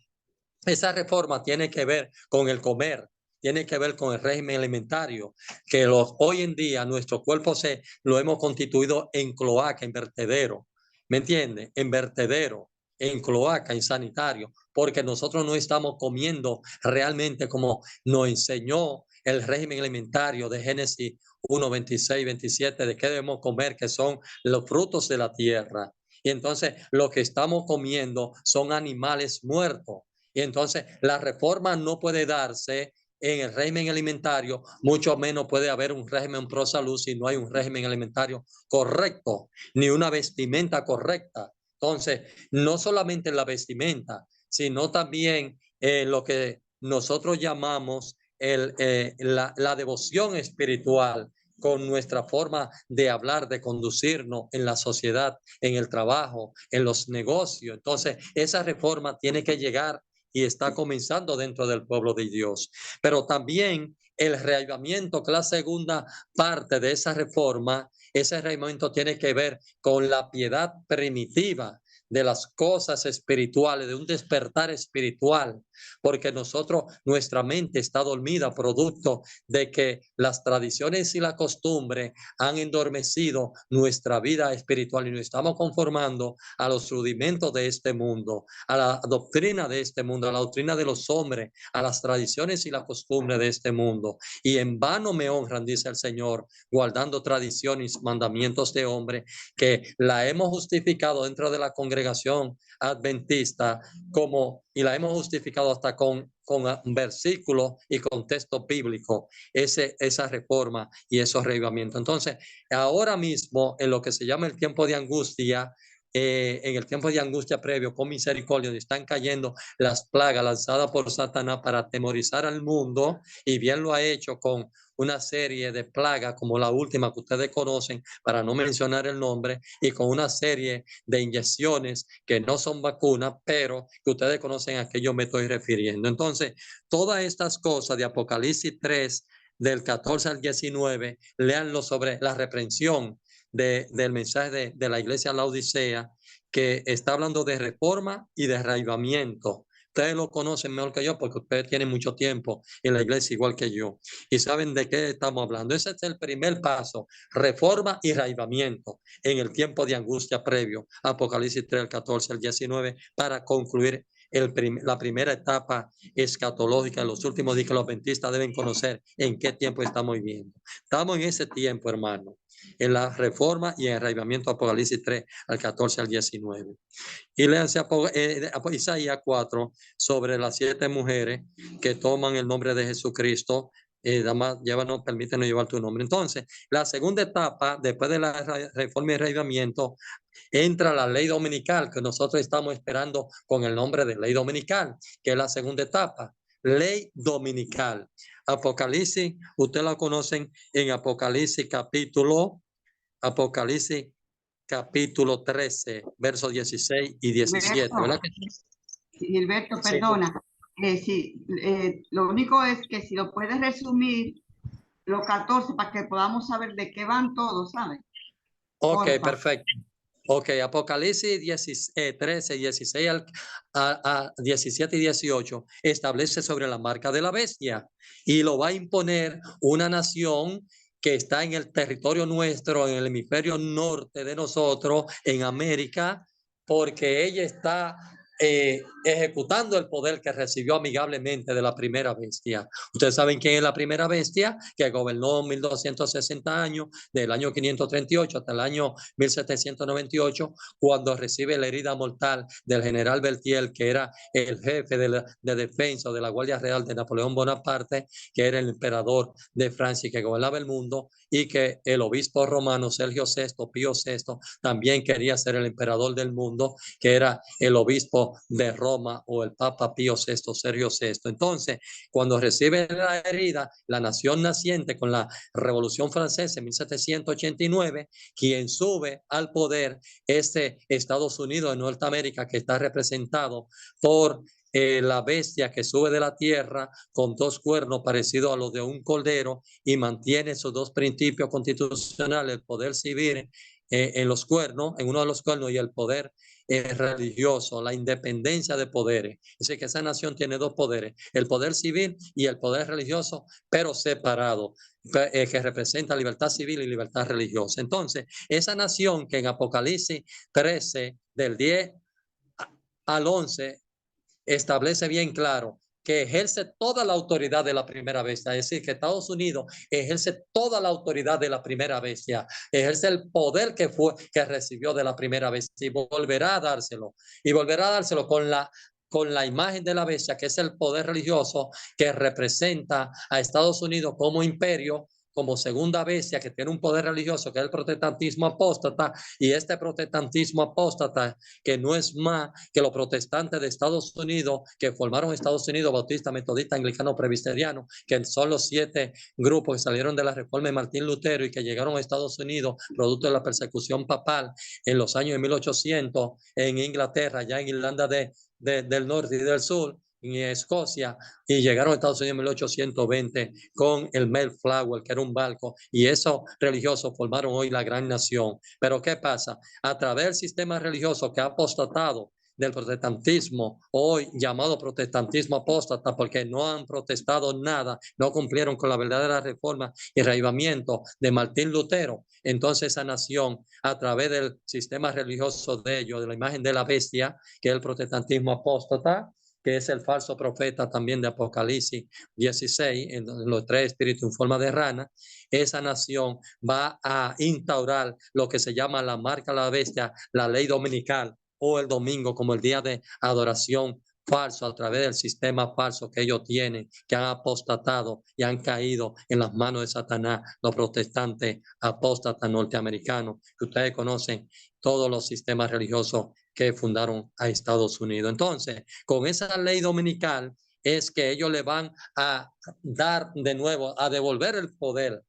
Speaker 2: esa reforma tiene que ver con el comer, tiene que ver con el régimen alimentario, que hoy en día nuestro cuerpo lo hemos constituido en cloaca, en vertedero, ¿me entiende? En vertedero, en cloaca, en sanitario, porque nosotros no estamos comiendo realmente como nos enseñó el régimen alimentario de Génesis 1, 26, 27, de qué debemos comer, que son los frutos de la tierra. Y entonces lo que estamos comiendo son animales muertos. Y entonces la reforma no puede darse en el régimen alimentario, mucho menos puede haber un régimen pro salud si no hay un régimen alimentario correcto, ni una vestimenta correcta. Entonces, no solamente la vestimenta, sino también lo que nosotros llamamos la devoción espiritual, con nuestra forma de hablar, de conducirnos en la sociedad, en el trabajo, en los negocios. Entonces, esa reforma tiene que llegar y está comenzando dentro del pueblo de Dios. Pero también el reavivamiento, que es la segunda parte de esa reforma, ese reavivamiento tiene que ver con la piedad primitiva de las cosas espirituales, de un despertar espiritual, porque nuestra mente está dormida producto de que las tradiciones y la costumbre han endormecido nuestra vida espiritual y nos estamos conformando a los rudimentos de este mundo, a la doctrina de este mundo, a la doctrina de los hombres, a las tradiciones y la costumbre de este mundo. Y en vano me honran, dice el Señor, guardando tradiciones, mandamientos de hombre, que la hemos justificado dentro de la congregación adventista y la hemos justificado hasta con versículos y con texto bíblico, esa reforma y esos reavivamientos. Entonces, ahora mismo, en lo que se llama el tiempo de angustia, en el tiempo de angustia previo, con misericordia, están cayendo las plagas lanzadas por Satanás para atemorizar al mundo, y bien lo ha hecho con una serie de plagas como la última que ustedes conocen, para no mencionar el nombre, y con una serie de inyecciones que no son vacunas, pero que ustedes conocen a que yo me estoy refiriendo. Entonces, todas estas cosas de Apocalipsis 3, del 14 al 19, léanlo sobre la reprensión del mensaje de la iglesia La Odisea, que está hablando de reforma y de arraigamiento. Ustedes lo conocen mejor que yo porque ustedes tienen mucho tiempo en la iglesia igual que yo y saben de qué estamos hablando. Ese es el primer paso, reforma y arraigamiento en el tiempo de angustia previo, Apocalipsis 3, 14 al 19, para concluir la primera etapa escatológica de los últimos días que los adventistas deben conocer en qué tiempo estamos viviendo. Estamos en ese tiempo, hermano, en la reforma y en el arraigamiento, Apocalipsis 3, al 14 al 19. Y léanse Isaías 4 sobre las 7 mujeres que toman el nombre de Jesucristo. Además, llévanos, permítenos llevar tu nombre. Entonces, la segunda etapa, después de la reforma y arraigamiento, entra la ley dominical, que nosotros estamos esperando con el nombre de ley dominical, que es la segunda etapa. Ley dominical. Apocalipsis, ustedes la conocen en Apocalipsis capítulo 13, versos 16 y 17, ¿verdad?
Speaker 1: Gilberto,
Speaker 2: Sí.
Speaker 1: perdona. Sí, lo único es que si lo puedes resumir, los 14, para que podamos saber de qué van todos, ¿sabes?
Speaker 2: Ok,
Speaker 1: Porfa.
Speaker 2: perfecto. Ok, Apocalipsis 13, 16 a 17 y 18 establece sobre la marca de la bestia y lo va a imponer una nación que está en el territorio nuestro, en el hemisferio norte de nosotros, en América, porque ella está ejecutando el poder que recibió amigablemente de la primera bestia. Ustedes saben quién es la primera bestia, que gobernó 1260 años, del año 538 hasta el año 1798, cuando recibe la herida mortal del general Berthier, que era el jefe de defensa de la Guardia Real de Napoleón Bonaparte, que era el emperador de Francia y que gobernaba el mundo, y que el obispo romano Sergio VI, Pío VI, también quería ser el emperador del mundo, que era el obispo de Roma o el Papa Pío VI, Sergio VI. Entonces, cuando recibe la herida, la nación naciente con la Revolución Francesa en 1789, quien sube al poder es Estados Unidos de Norteamérica, que está representado por la bestia que sube de la tierra con 2 cuernos parecidos a los de un cordero y mantiene esos 2 principios constitucionales, el poder civil en los cuernos, en uno de los cuernos, y el poder religioso, la independencia de poderes. Es decir, que esa nación tiene 2 poderes, el poder civil y el poder religioso, pero separado, que representa libertad civil y libertad religiosa. Entonces, esa nación que en Apocalipsis 13, del 10 al 11, establece bien claro que ejerce toda la autoridad de la primera bestia, es decir, que Estados Unidos ejerce toda la autoridad de la primera bestia, ejerce el poder que recibió de la primera bestia y volverá a dárselo con la imagen de la bestia, que es el poder religioso que representa a Estados Unidos como imperio, como segunda bestia, que tiene un poder religioso, que es el protestantismo apóstata, y este protestantismo apóstata, que no es más que los protestantes de Estados Unidos, que formaron Estados Unidos, bautista, metodista, anglicano, presbiteriano, que son los 7 grupos que salieron de la reforma de Martín Lutero y que llegaron a Estados Unidos producto de la persecución papal en los años de 1800 en Inglaterra, ya en Irlanda del norte y del sur, en Escocia, y llegaron a Estados Unidos en 1820 con el Mayflower, que era un barco, y esos religiosos formaron hoy la gran nación. Pero ¿qué pasa? A través del sistema religioso que ha apostatado del protestantismo, hoy llamado protestantismo apóstata, porque no han protestado nada, no cumplieron con la verdadera reforma y reavivamiento de Martín Lutero. Entonces esa nación, a través del sistema religioso de ellos, de la imagen de la bestia, que es el protestantismo apóstata, que es el falso profeta también de Apocalipsis 16, en los 3 espíritus en forma de rana, esa nación va a instaurar lo que se llama la marca de la bestia, la ley dominical, o el domingo como el día de adoración falso, a través del sistema falso que ellos tienen, que han apostatado y han caído en las manos de Satanás, los protestantes apóstatas norteamericanos, que ustedes conocen todos los sistemas religiosos que fundaron a Estados Unidos. Entonces, con esa ley dominical es que ellos le van a dar de nuevo, a devolver el poder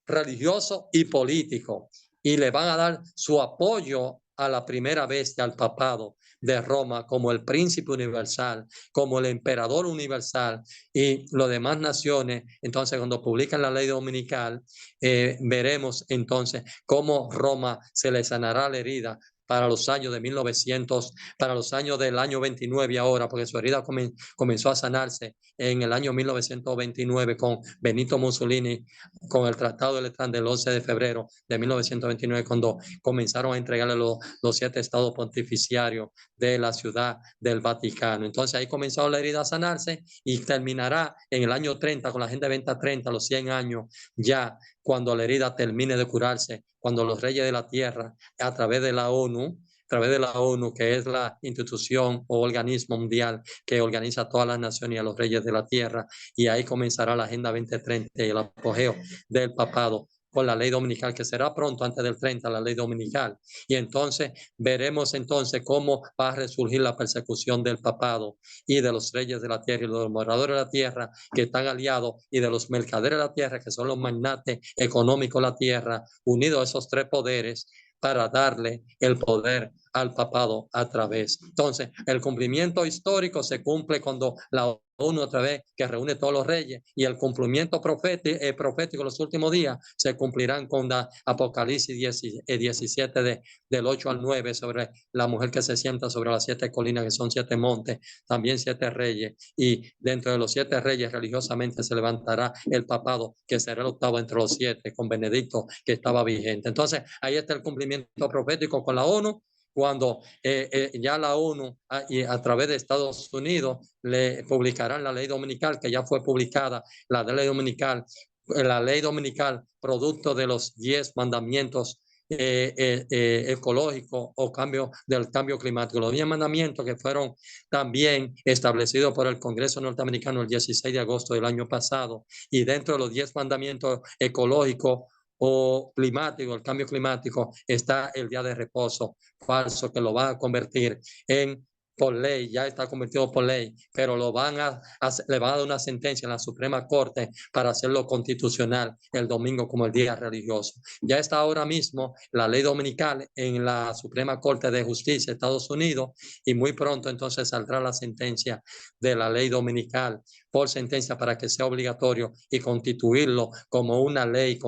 Speaker 2: religioso y político, y le van a dar su apoyo a la primera bestia, al papado de Roma, como el príncipe universal, como el emperador universal, y las demás naciones. Entonces, cuando publican la ley dominical, veremos entonces cómo Roma se le sanará la herida para los años de 1900, para los años del año 29 ahora, porque su herida comenzó a sanarse en el año 1929 con Benito Mussolini, con el Tratado de Letrán del 11 de febrero de 1929, cuando comenzaron a entregarle los 7 estados pontificiarios de la ciudad del Vaticano. Entonces ahí comenzó la herida a sanarse y terminará en el año 30 con la Agenda 2030, los 100 años ya, cuando la herida termine de curarse, cuando los reyes de la tierra, a través de la ONU, que es la institución o organismo mundial que organiza a todas las naciones y a los reyes de la tierra, y ahí comenzará la Agenda 2030 y el apogeo del papado con la ley dominical, que será pronto antes del 30, la ley dominical. Y entonces veremos entonces cómo va a resurgir la persecución del papado y de los reyes de la tierra y de los moradores de la tierra que están aliados, y de los mercaderes de la tierra, que son los magnates económicos de la tierra, unidos a esos 3 poderes para darle el poder al papado a través. Entonces, el cumplimiento histórico se cumple cuando la ONU, otra vez, que reúne todos los reyes, y el cumplimiento profético en los últimos días se cumplirán con la Apocalipsis 17 del 8 al 9, sobre la mujer que se sienta sobre las 7 colinas, que son 7 montes, también 7 reyes, y dentro de los 7 reyes religiosamente se levantará el papado, que será el octavo entre los 7, con Benedicto, que estaba vigente. Entonces, ahí está el cumplimiento profético con la ONU, cuando ya la ONU a través de Estados Unidos le publicarán la ley dominical, que ya fue publicada, la ley dominical producto de los 10 mandamientos ecológicos o del cambio climático. Los 10 mandamientos que fueron también establecidos por el Congreso norteamericano el 16 de agosto del año pasado, y dentro de los 10 mandamientos ecológicos o climático, el cambio climático, está el día de reposo falso, que lo va a convertir por ley, ya está convertido por ley, pero le van a dar una sentencia en la Suprema Corte para hacerlo constitucional el domingo como el día religioso. Ya está ahora mismo la ley dominical en la Suprema Corte de Justicia de Estados Unidos, y muy pronto entonces saldrá la sentencia de la ley dominical por sentencia para que sea obligatorio y constituirlo como una ley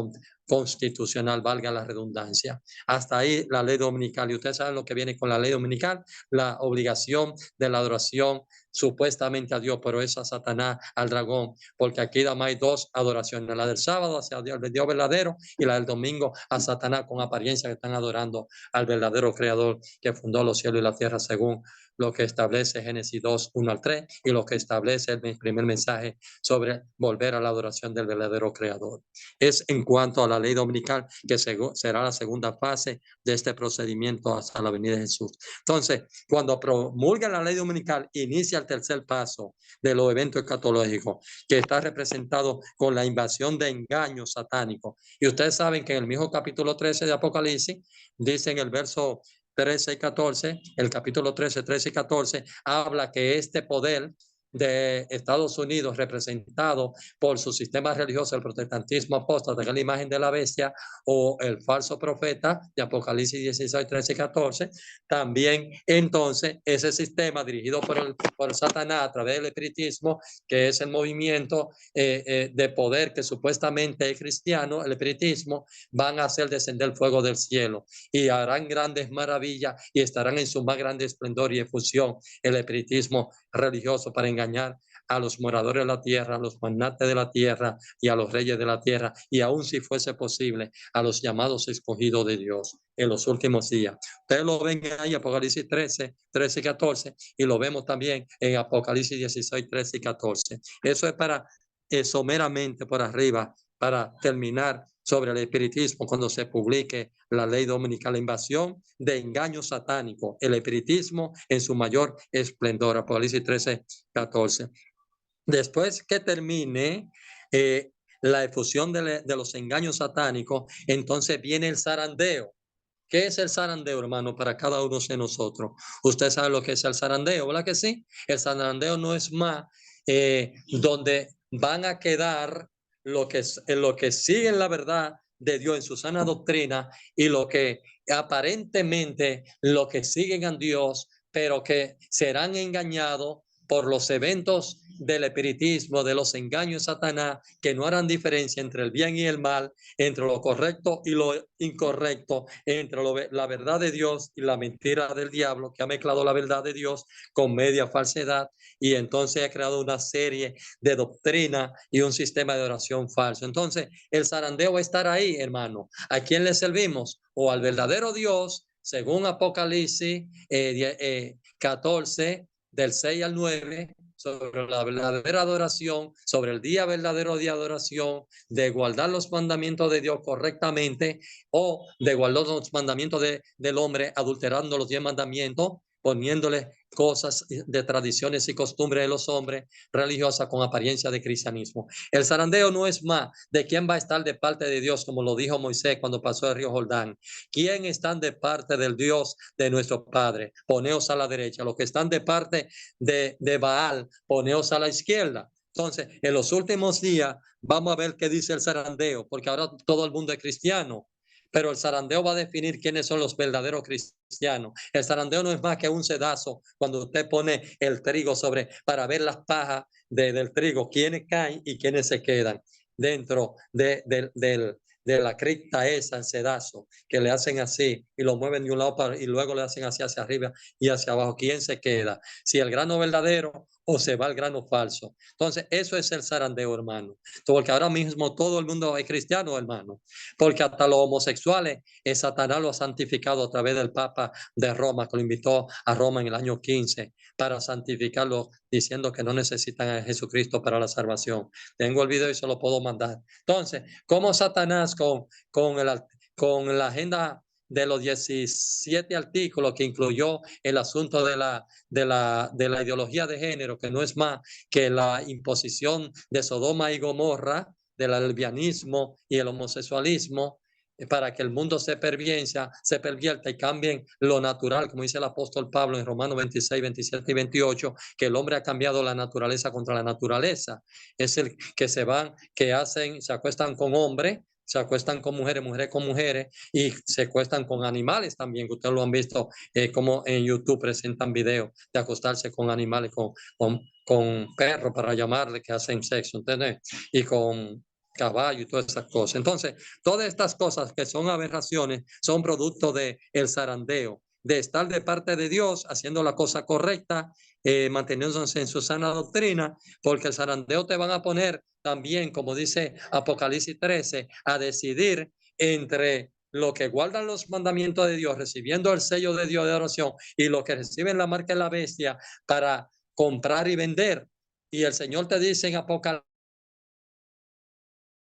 Speaker 2: constitucional, valga la redundancia. Hasta ahí la ley dominical. Y ustedes saben lo que viene con la ley dominical: la obligación de la adoración supuestamente a Dios, pero es a Satanás, al dragón, porque aquí además hay 2 adoraciones: la del sábado hacia Dios, el Dios verdadero, y la del domingo a Satanás, con apariencia que están adorando al verdadero creador que fundó los cielos y la tierra, según lo que establece Génesis 2, 1 al 3, y lo que establece el primer mensaje sobre volver a la adoración del verdadero creador. Es en cuanto a la ley dominical, que será la segunda fase de este procedimiento hasta la venida de Jesús. Entonces, cuando promulga la ley dominical, inicia el tercer paso de los eventos escatológicos, que está representado con la invasión de engaños satánicos. Y ustedes saben que en el mismo capítulo 13 de Apocalipsis, dice en el verso 13 y 14, el capítulo 13 y 14, habla que este poder de Estados Unidos, representado por su sistema religioso, el protestantismo apóstata, que es la imagen de la bestia, o el falso profeta de Apocalipsis 16, 13 y 14, también entonces ese sistema dirigido por Satanás a través del espiritismo, que es el movimiento de poder que supuestamente es cristiano, el espiritismo, van a hacer descender el fuego del cielo y harán grandes maravillas y estarán en su más grande esplendor y efusión el espiritismo religioso, para engañar a los moradores de la tierra, a los magnates de la tierra y a los reyes de la tierra, y aún si fuese posible a los llamados escogidos de Dios en los últimos días. Ustedes lo ven ahí, Apocalipsis 13 y 14, y lo vemos también en Apocalipsis 16, 13 y 14. Eso es para someramente por arriba, para terminar sobre el espiritismo cuando se publique la ley dominical, la invasión de engaño satánico, el espiritismo en su mayor esplendor, Apocalipsis 13:14. Después que termine la efusión de los engaños satánicos, entonces viene el zarandeo. ¿Qué es el zarandeo, hermano, para cada uno de nosotros? Usted sabe lo que es el zarandeo, ¿verdad que sí? El zarandeo no es más donde van a quedar lo que siguen la verdad de Dios en su sana doctrina y lo que aparentemente lo que siguen a Dios, pero que serán engañados por los eventos del espiritismo, de los engaños de Satanás, que no harán diferencia entre el bien y el mal, entre lo correcto y lo incorrecto, entre la verdad de Dios y la mentira del diablo, que ha mezclado la verdad de Dios con media falsedad, y entonces ha creado una serie de doctrina y un sistema de oración falso. Entonces, el zarandeo va a estar ahí, hermano. ¿A quién le servimos? O al verdadero Dios, según Apocalipsis 14, del 6 al 9, sobre la verdadera adoración, sobre el día verdadero de adoración, de guardar los mandamientos de Dios correctamente o de guardar los mandamientos del hombre, adulterando los 10 mandamientos, poniéndole cosas de tradiciones y costumbres de los hombres religiosas con apariencia de cristianismo. El zarandeo no es más de quién va a estar de parte de Dios, como lo dijo Moisés cuando pasó el río Jordán. ¿Quién están de parte del Dios de nuestro Padre? Poneos a la derecha. Los que están de parte de Baal, poneos a la izquierda. Entonces, en los últimos días vamos a ver qué dice el zarandeo, porque ahora todo el mundo es cristiano, pero el zarandeo va a definir quiénes son los verdaderos cristianos. El zarandeo no es más que un sedazo cuando usted pone el trigo para ver las pajas del trigo, quiénes caen y quiénes se quedan dentro de la cripta esa, el sedazo, que le hacen así y lo mueven de un lado y luego le hacen así hacia arriba y hacia abajo. ¿Quién se queda? Si el grano verdadero o se va el grano falso. Entonces, eso es el zarandeo, hermano. Porque ahora mismo todo el mundo es cristiano, hermano. Porque hasta los homosexuales, Satanás lo ha santificado a través del Papa de Roma, que lo invitó a Roma en el año 15 para santificarlo, diciendo que no necesitan a Jesucristo para la salvación. Tengo el video y se lo puedo mandar. Entonces, ¿cómo Satanás con la agenda de los 17 artículos que incluyó el asunto de la ideología de género, que no es más que la imposición de Sodoma y Gomorra, del lesbianismo y el homosexualismo, para que el mundo se pervierta y cambien lo natural, como dice el apóstol Pablo en Romanos 26, 27 y 28, que el hombre ha cambiado la naturaleza contra la naturaleza. Es el que se acuestan con hombres, se acuestan con mujeres, mujeres con mujeres, y se acuestan con animales también, que ustedes lo han visto, como en YouTube presentan videos de acostarse con animales, con perros, para llamarle, que hacen sexo, ¿entendés? Y con caballo y todas esas cosas. Entonces, todas estas cosas que son aberraciones son producto del zarandeo, de estar de parte de Dios, haciendo la cosa correcta, manteniéndose en su sana doctrina, porque el zarandeo te van a poner también, como dice Apocalipsis 13, a decidir entre los que guardan los mandamientos de Dios, recibiendo el sello de Dios de oración, y los que reciben la marca de la bestia para comprar y vender. Y el Señor te dice en Apocalipsis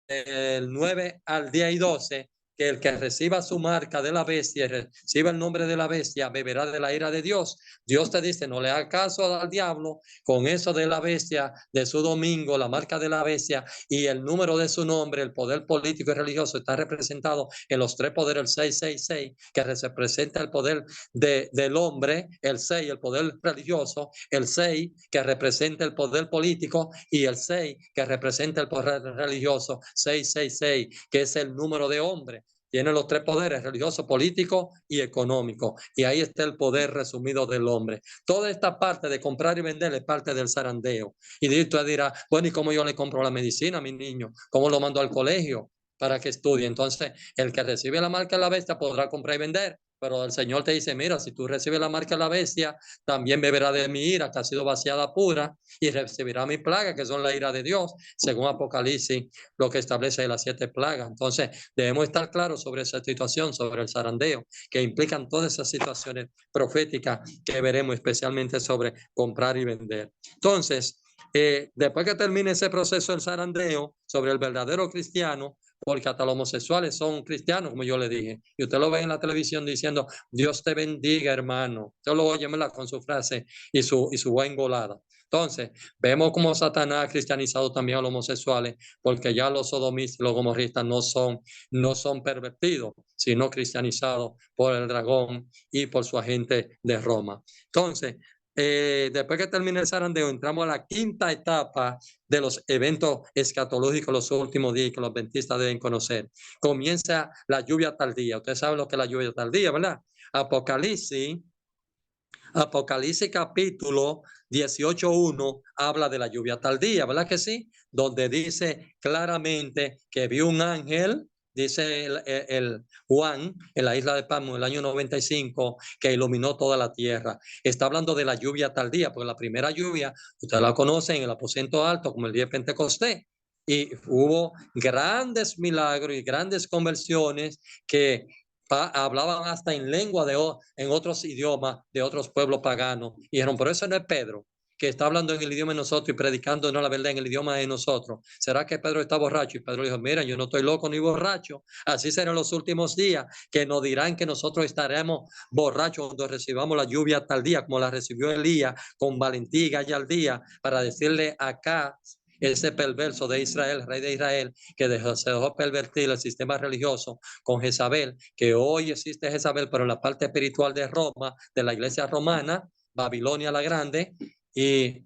Speaker 2: el 9 al 10 y 12, que el que reciba su marca de la bestia, reciba el nombre de la bestia, beberá de la ira de Dios. Dios te dice, no le hagas caso al diablo con eso de la bestia, de su domingo, la marca de la bestia y el número de su nombre. El poder político y religioso está representado en los tres poderes, el 666, que representa el poder del hombre, el 6, el poder religioso, el 6, que representa el poder político, y el 6, que representa el poder religioso, 666, que es el número de hombre. Tiene los tres poderes, religioso, político y económico. Y ahí está el poder resumido del hombre. Toda esta parte de comprar y vender es parte del zarandeo. Y tú dirás, bueno, ¿y cómo yo le compro la medicina a mi niño? ¿Cómo lo mando al colegio para que estudie? Entonces, el que recibe la marca de la bestia podrá comprar y vender. Pero el Señor te dice, mira, si tú recibes la marca de la bestia, también beberá de mi ira, que ha sido vaciada pura, y recibirá mi plaga, que son la ira de Dios, según Apocalipsis, lo que establece las 7 plagas. Entonces, debemos estar claros sobre esa situación, sobre el zarandeo, que implican todas esas situaciones proféticas que veremos, especialmente sobre comprar y vender. Entonces, después que termine ese proceso del zarandeo sobre el verdadero cristiano, porque hasta los homosexuales son cristianos, como yo le dije. Y usted lo ve en la televisión diciendo, Dios te bendiga, hermano. Usted lo oye, ¿verdad? Con su frase y su buen engolada. Entonces, vemos como Satanás ha cristianizado también a los homosexuales, porque ya los sodomistas y los gomorristas no son pervertidos, sino cristianizados por el dragón y por su agente de Roma. Entonces, después que termine el zarandeo, entramos a la quinta etapa de los eventos escatológicos los últimos días que los adventistas deben conocer. Comienza la lluvia tardía. Ustedes saben lo que es la lluvia tardía, ¿verdad? Apocalipsis capítulo 18:1 habla de la lluvia tardía, ¿verdad que sí? Donde dice claramente que vio un ángel, dice el Juan, en la isla de Patmos, en el año 95, que iluminó toda la tierra. Está hablando de la lluvia tardía, porque la primera lluvia, ustedes la conocen en el aposento alto, como el día de Pentecostés, y hubo grandes milagros y grandes conversiones que hablaban hasta en lengua en otros idiomas de otros pueblos paganos. Y dijeron, pero eso no es Pedro, que está hablando en el idioma de nosotros y predicando no la verdad en el idioma de nosotros. ¿Será que Pedro está borracho? Y Pedro dijo, mira, yo no estoy loco ni borracho. Así serán los últimos días, que nos dirán que nosotros estaremos borrachos cuando recibamos la lluvia tal día, como la recibió Elías con valentía y gallardía, para decirle acá, ese perverso de Israel, rey de Israel, que se dejó pervertir el sistema religioso con Jezabel, que hoy existe Jezabel, pero en la parte espiritual de Roma, de la iglesia romana, Babilonia la Grande, y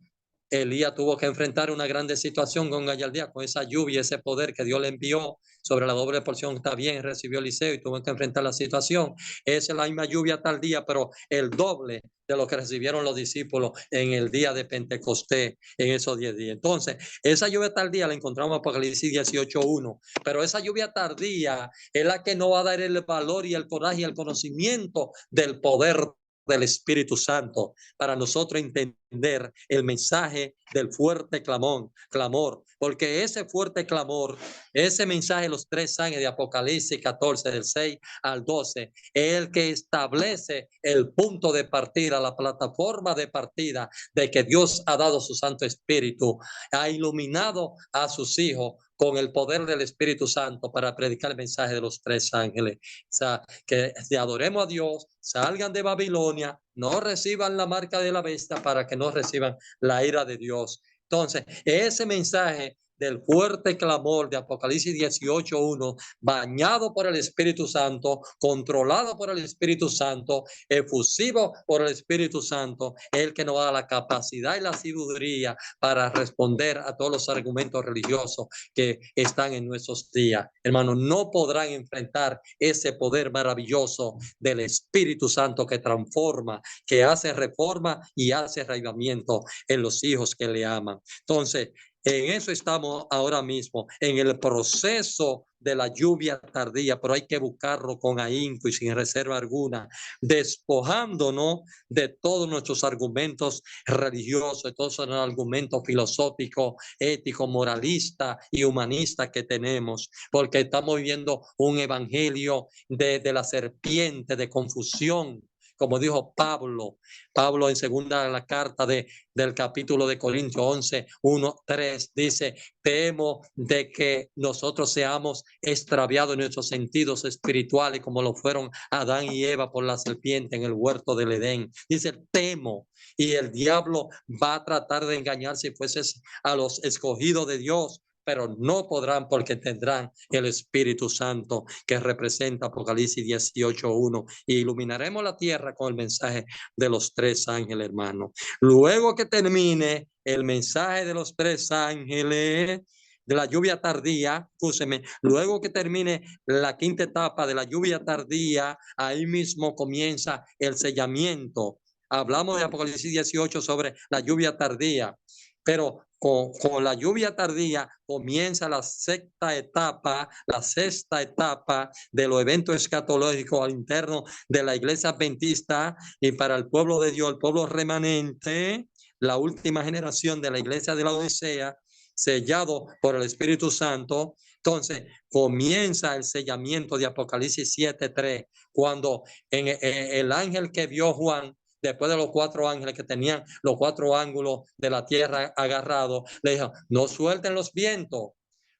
Speaker 2: Elías tuvo que enfrentar una grande situación con gallardía, con esa lluvia, ese poder que Dios le envió sobre la doble porción. Está bien, recibió Eliseo y tuvo que enfrentar la situación. Esa es la misma lluvia tardía, pero el doble de lo que recibieron los discípulos en el día de Pentecostés, en esos 10 días. Entonces, esa lluvia tardía la encontramos en Apocalipsis 18:1, pero esa lluvia tardía es la que no va a dar el valor y el coraje y el conocimiento del poder del Espíritu Santo para nosotros entender el mensaje del fuerte clamor, porque ese fuerte clamor, ese mensaje de los 3 ángeles de Apocalipsis 14, del 6 al 12, es el que establece el punto de partida, la plataforma de partida de que Dios ha dado su Santo Espíritu, ha iluminado a sus hijos con el poder del Espíritu Santo para predicar el mensaje de los 3 ángeles. O sea, que adoremos a Dios, salgan de Babilonia, no reciban la marca de la bestia para que no reciban la ira de Dios. Entonces, ese mensaje del fuerte clamor de Apocalipsis 18:1, bañado por el Espíritu Santo, controlado por el Espíritu Santo, efusivo por el Espíritu Santo, el que nos da la capacidad y la sabiduría para responder a todos los argumentos religiosos que están en nuestros días. Hermanos, no podrán enfrentar ese poder maravilloso del Espíritu Santo que transforma, que hace reforma y hace arraigamiento en los hijos que le aman. Entonces, en eso estamos ahora mismo, en el proceso de la lluvia tardía, pero hay que buscarlo con ahínco y sin reserva alguna, despojándonos de todos nuestros argumentos religiosos, de todos los argumentos filosóficos, éticos, moralistas y humanistas que tenemos, porque estamos viviendo un evangelio de la serpiente, de confusión. Como dijo Pablo en segunda la carta del capítulo de Corintios 11, 1, 3, dice, temo de que nosotros seamos extraviados en nuestros sentidos espirituales como lo fueron Adán y Eva por la serpiente en el huerto del Edén. Dice, temo, y el diablo va a tratar de engañar si fueses a los escogidos de Dios, pero no podrán porque tendrán el Espíritu Santo que representa Apocalipsis 18:1 y iluminaremos la tierra con el mensaje de los 3 ángeles, hermano. Luego que termine el mensaje de los 3 ángeles de la lluvia tardía, luego que termine la quinta etapa de la lluvia tardía, ahí mismo comienza el sellamiento. Hablamos de Apocalipsis 18 sobre la lluvia tardía, pero con la lluvia tardía comienza la sexta etapa de los eventos escatológicos al interno de la iglesia adventista y para el pueblo de Dios, el pueblo remanente, la última generación de la iglesia de la Odisea, sellado por el Espíritu Santo. Entonces comienza el sellamiento de Apocalipsis 7:3, cuando el ángel que vio Juan, después de los 4 ángeles que tenían los 4 ángulos de la tierra agarrados, le dijo, no suelten los vientos,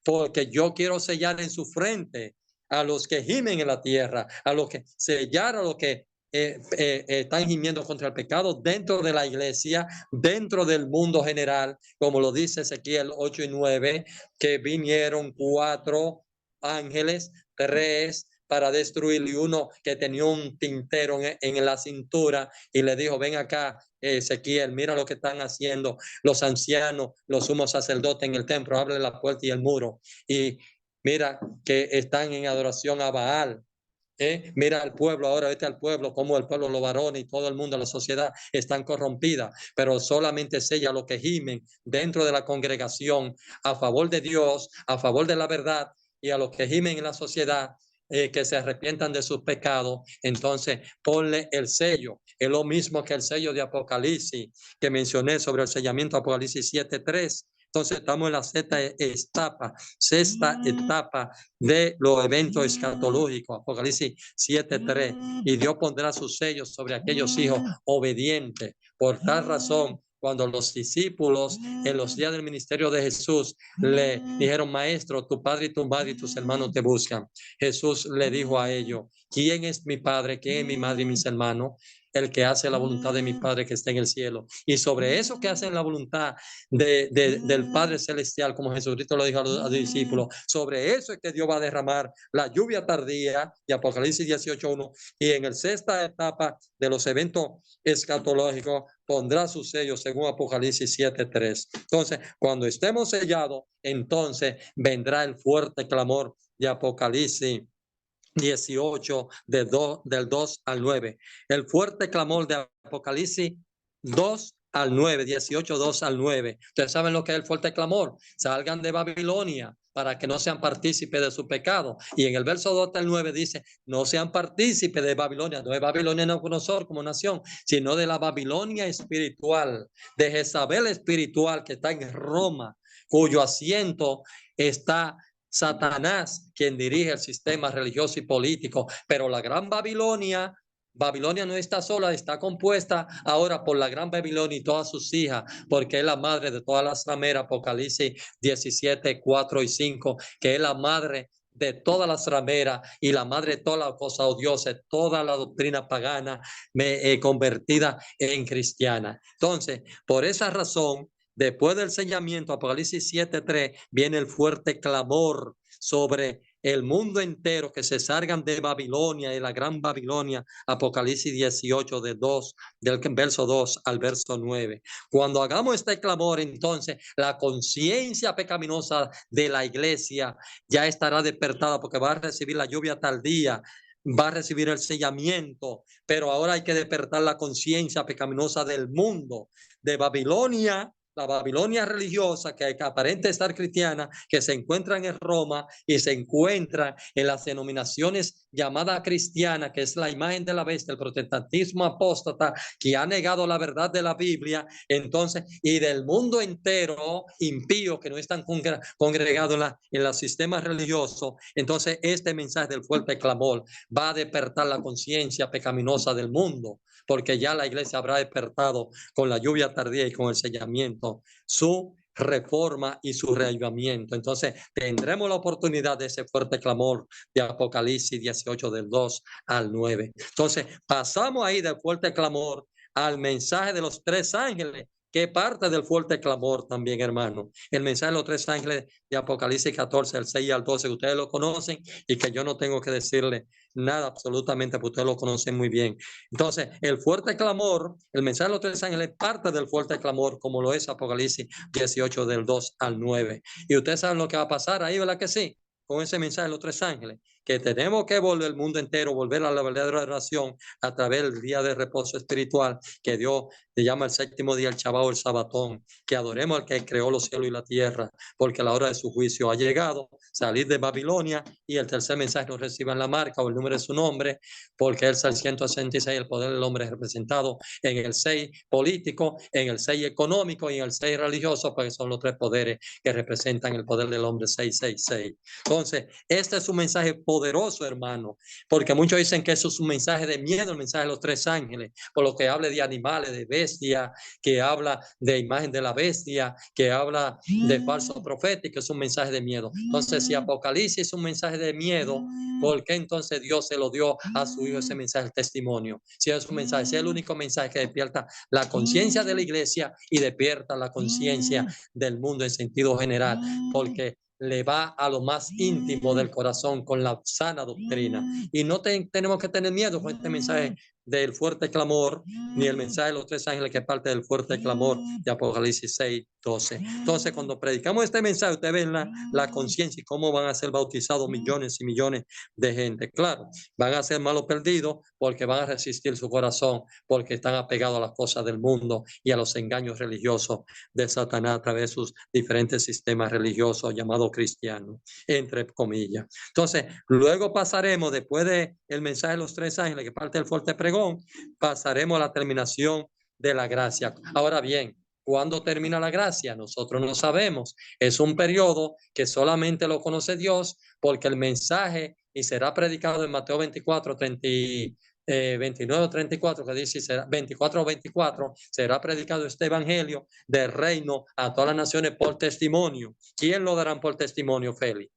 Speaker 2: porque yo quiero sellar en su frente a los que gimen en la tierra, a los que sellar a los que están gimiendo contra el pecado dentro de la iglesia, dentro del mundo general, como lo dice Ezequiel 8 y 9, que vinieron 4 ángeles, 3 para destruir y uno que tenía un tintero en la cintura y le dijo, ven acá, Ezequiel, mira lo que están haciendo los ancianos, los sumos sacerdotes en el templo, abre la puerta y el muro y mira que están en adoración a Baal. Mira al pueblo, ahora vete al pueblo, como el pueblo, los varones y todo el mundo, la sociedad están corrompidas, pero solamente sella lo que gimen dentro de la congregación a favor de Dios, a favor de la verdad, y a los que gimen en la sociedad, que se arrepientan de sus pecados, entonces ponle el sello. Es lo mismo que el sello de Apocalipsis que mencioné sobre el sellamiento, Apocalipsis 7:3. Entonces estamos en la sexta etapa de los eventos escatológicos, Apocalipsis 7:3, y Dios pondrá sus sellos sobre aquellos hijos obedientes. Por tal razón, cuando los discípulos en los días del ministerio de Jesús le dijeron, maestro, tu padre y tu madre y tus hermanos te buscan, Jesús le dijo a ellos, ¿quién es mi padre? ¿Quién es mi madre y mis hermanos? El que hace la voluntad de mi Padre que está en el cielo. Y sobre eso que hacen la voluntad del Padre Celestial, como Jesucristo lo dijo a los discípulos, sobre eso es que Dios va a derramar la lluvia tardía de Apocalipsis 18:1, y en la sexta etapa de los eventos escatológicos pondrá su sello según Apocalipsis 7:3. Entonces, cuando estemos sellados, entonces vendrá el fuerte clamor de Apocalipsis 18 del 2 al 9. El fuerte clamor de Apocalipsis 2 al 9, 18, 2 al 9. Ustedes saben lo que es el fuerte clamor. Salgan de Babilonia para que no sean partícipes de su pecado. Y en el verso 2 al 9 dice, no sean partícipes de Babilonia. No es Babilonia Nabucodonosor como nación, sino de la Babilonia espiritual, de Jezabel espiritual que está en Roma, cuyo asiento está Satanás, quien dirige el sistema religioso y político, pero la gran Babilonia no está sola, está compuesta ahora por la gran Babilonia y todas sus hijas, porque es la madre de todas las rameras, Apocalipsis 17, 4 y 5, que es la madre de todas las rameras y la madre de todas las cosas odiosas, toda la doctrina pagana convertida en cristiana. Entonces, por esa razón, después del sellamiento, Apocalipsis 7:3, viene el fuerte clamor sobre el mundo entero, que se salgan de Babilonia, de la gran Babilonia, Apocalipsis 18, del verso 2 al verso 9. Cuando hagamos este clamor, entonces la conciencia pecaminosa de la iglesia ya estará despertada, porque va a recibir la lluvia tardía, va a recibir el sellamiento, pero ahora hay que despertar la conciencia pecaminosa del mundo, de Babilonia, la Babilonia religiosa que aparenta estar cristiana, que se encuentran en Roma y se encuentra en las denominaciones llamadas cristianas, que es la imagen de la bestia, el protestantismo apóstata, que ha negado la verdad de la Biblia, entonces, y del mundo entero impío que no están congregados en los sistemas religiosos. Entonces, este mensaje del fuerte clamor va a despertar la conciencia pecaminosa del mundo, porque ya la iglesia habrá despertado con la lluvia tardía y con el sellamiento su reforma y su reavivamiento. Entonces tendremos la oportunidad de ese fuerte clamor de Apocalipsis 18 del 2 al 9. Entonces pasamos ahí del fuerte clamor al mensaje de los 3 ángeles, que parte del fuerte clamor también, hermano. El mensaje de los 3 ángeles de Apocalipsis 14, el 6 al 12, que ustedes lo conocen y que yo no tengo que decirle nada absolutamente, porque ustedes lo conocen muy bien. Entonces, el fuerte clamor, el mensaje de los 3 ángeles, parte del fuerte clamor, como lo es Apocalipsis 18 del 2 al 9. Y ustedes saben lo que va a pasar ahí, ¿verdad que sí? Con ese mensaje de los 3 ángeles, que tenemos que volver el mundo entero, volver a la verdadera oración a través del día de reposo espiritual, que Dios le llama el 7º día, el Shabbat o el Sabatón, que adoremos al que creó los cielos y la tierra, porque la hora de su juicio ha llegado, salir de Babilonia. Y el tercer mensaje, no reciban la marca o el número de su nombre, porque el 666, el poder del hombre es representado en el 6 político, en el 6 económico y en el 6 religioso, porque son los 3 poderes que representan el poder del hombre, 666. Entonces, este es un mensaje poderoso, hermano, porque muchos dicen que eso es un mensaje de miedo, el mensaje de los 3 ángeles, por lo que habla de animales, de bestia, que habla de imagen de la bestia, que habla de falso profético, es un mensaje de miedo. Entonces, si Apocalipsis es un mensaje de miedo, ¿por qué entonces Dios se lo dio a su hijo ese mensaje, el testimonio? Si es un mensaje, si es el único mensaje que despierta la conciencia de la iglesia y despierta la conciencia del mundo en sentido general, porque le va a lo más íntimo del corazón con la sana doctrina. Y no tenemos que tener miedo con este mensaje del fuerte clamor, ni el mensaje de los 3 ángeles que parte del fuerte clamor de Apocalipsis 6:12. Entonces, cuando predicamos este mensaje, ustedes ven la conciencia y cómo van a ser bautizados millones y millones de gente. Claro, van a ser malos perdidos porque van a resistir su corazón, porque están apegados a las cosas del mundo y a los engaños religiosos de Satanás a través de sus diferentes sistemas religiosos llamados cristianos, entre comillas. Entonces, luego pasaremos, después del mensaje de los 3 ángeles que parte del fuerte pregón, pasaremos a la terminación de la gracia. Ahora bien, ¿cuándo termina la gracia? Nosotros no sabemos. Es un periodo que solamente lo conoce Dios, porque el mensaje, y será predicado en Mateo 24, 29 o 34, que dice, será 24 o 24, será predicado este evangelio del reino a todas las naciones por testimonio. ¿Quién lo darán por testimonio, Félix?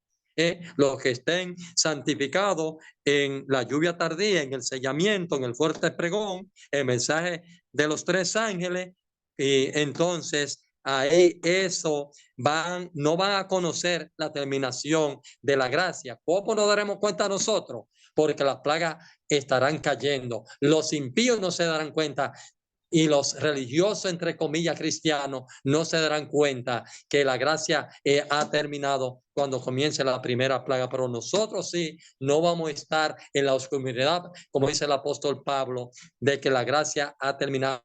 Speaker 2: Los que estén santificados en la lluvia tardía, en el sellamiento, en el fuerte pregón, el mensaje de los 3 ángeles, y entonces ahí eso no van a conocer la terminación de la gracia. ¿Cómo nos daremos cuenta nosotros? Porque las plagas estarán cayendo. Los impíos no se darán cuenta y los religiosos, entre comillas, cristianos, no se darán cuenta que la gracia ha terminado cuando comience la primera plaga, pero nosotros sí no vamos a estar en la oscuridad, como dice el apóstol Pablo, de que la gracia ha terminado.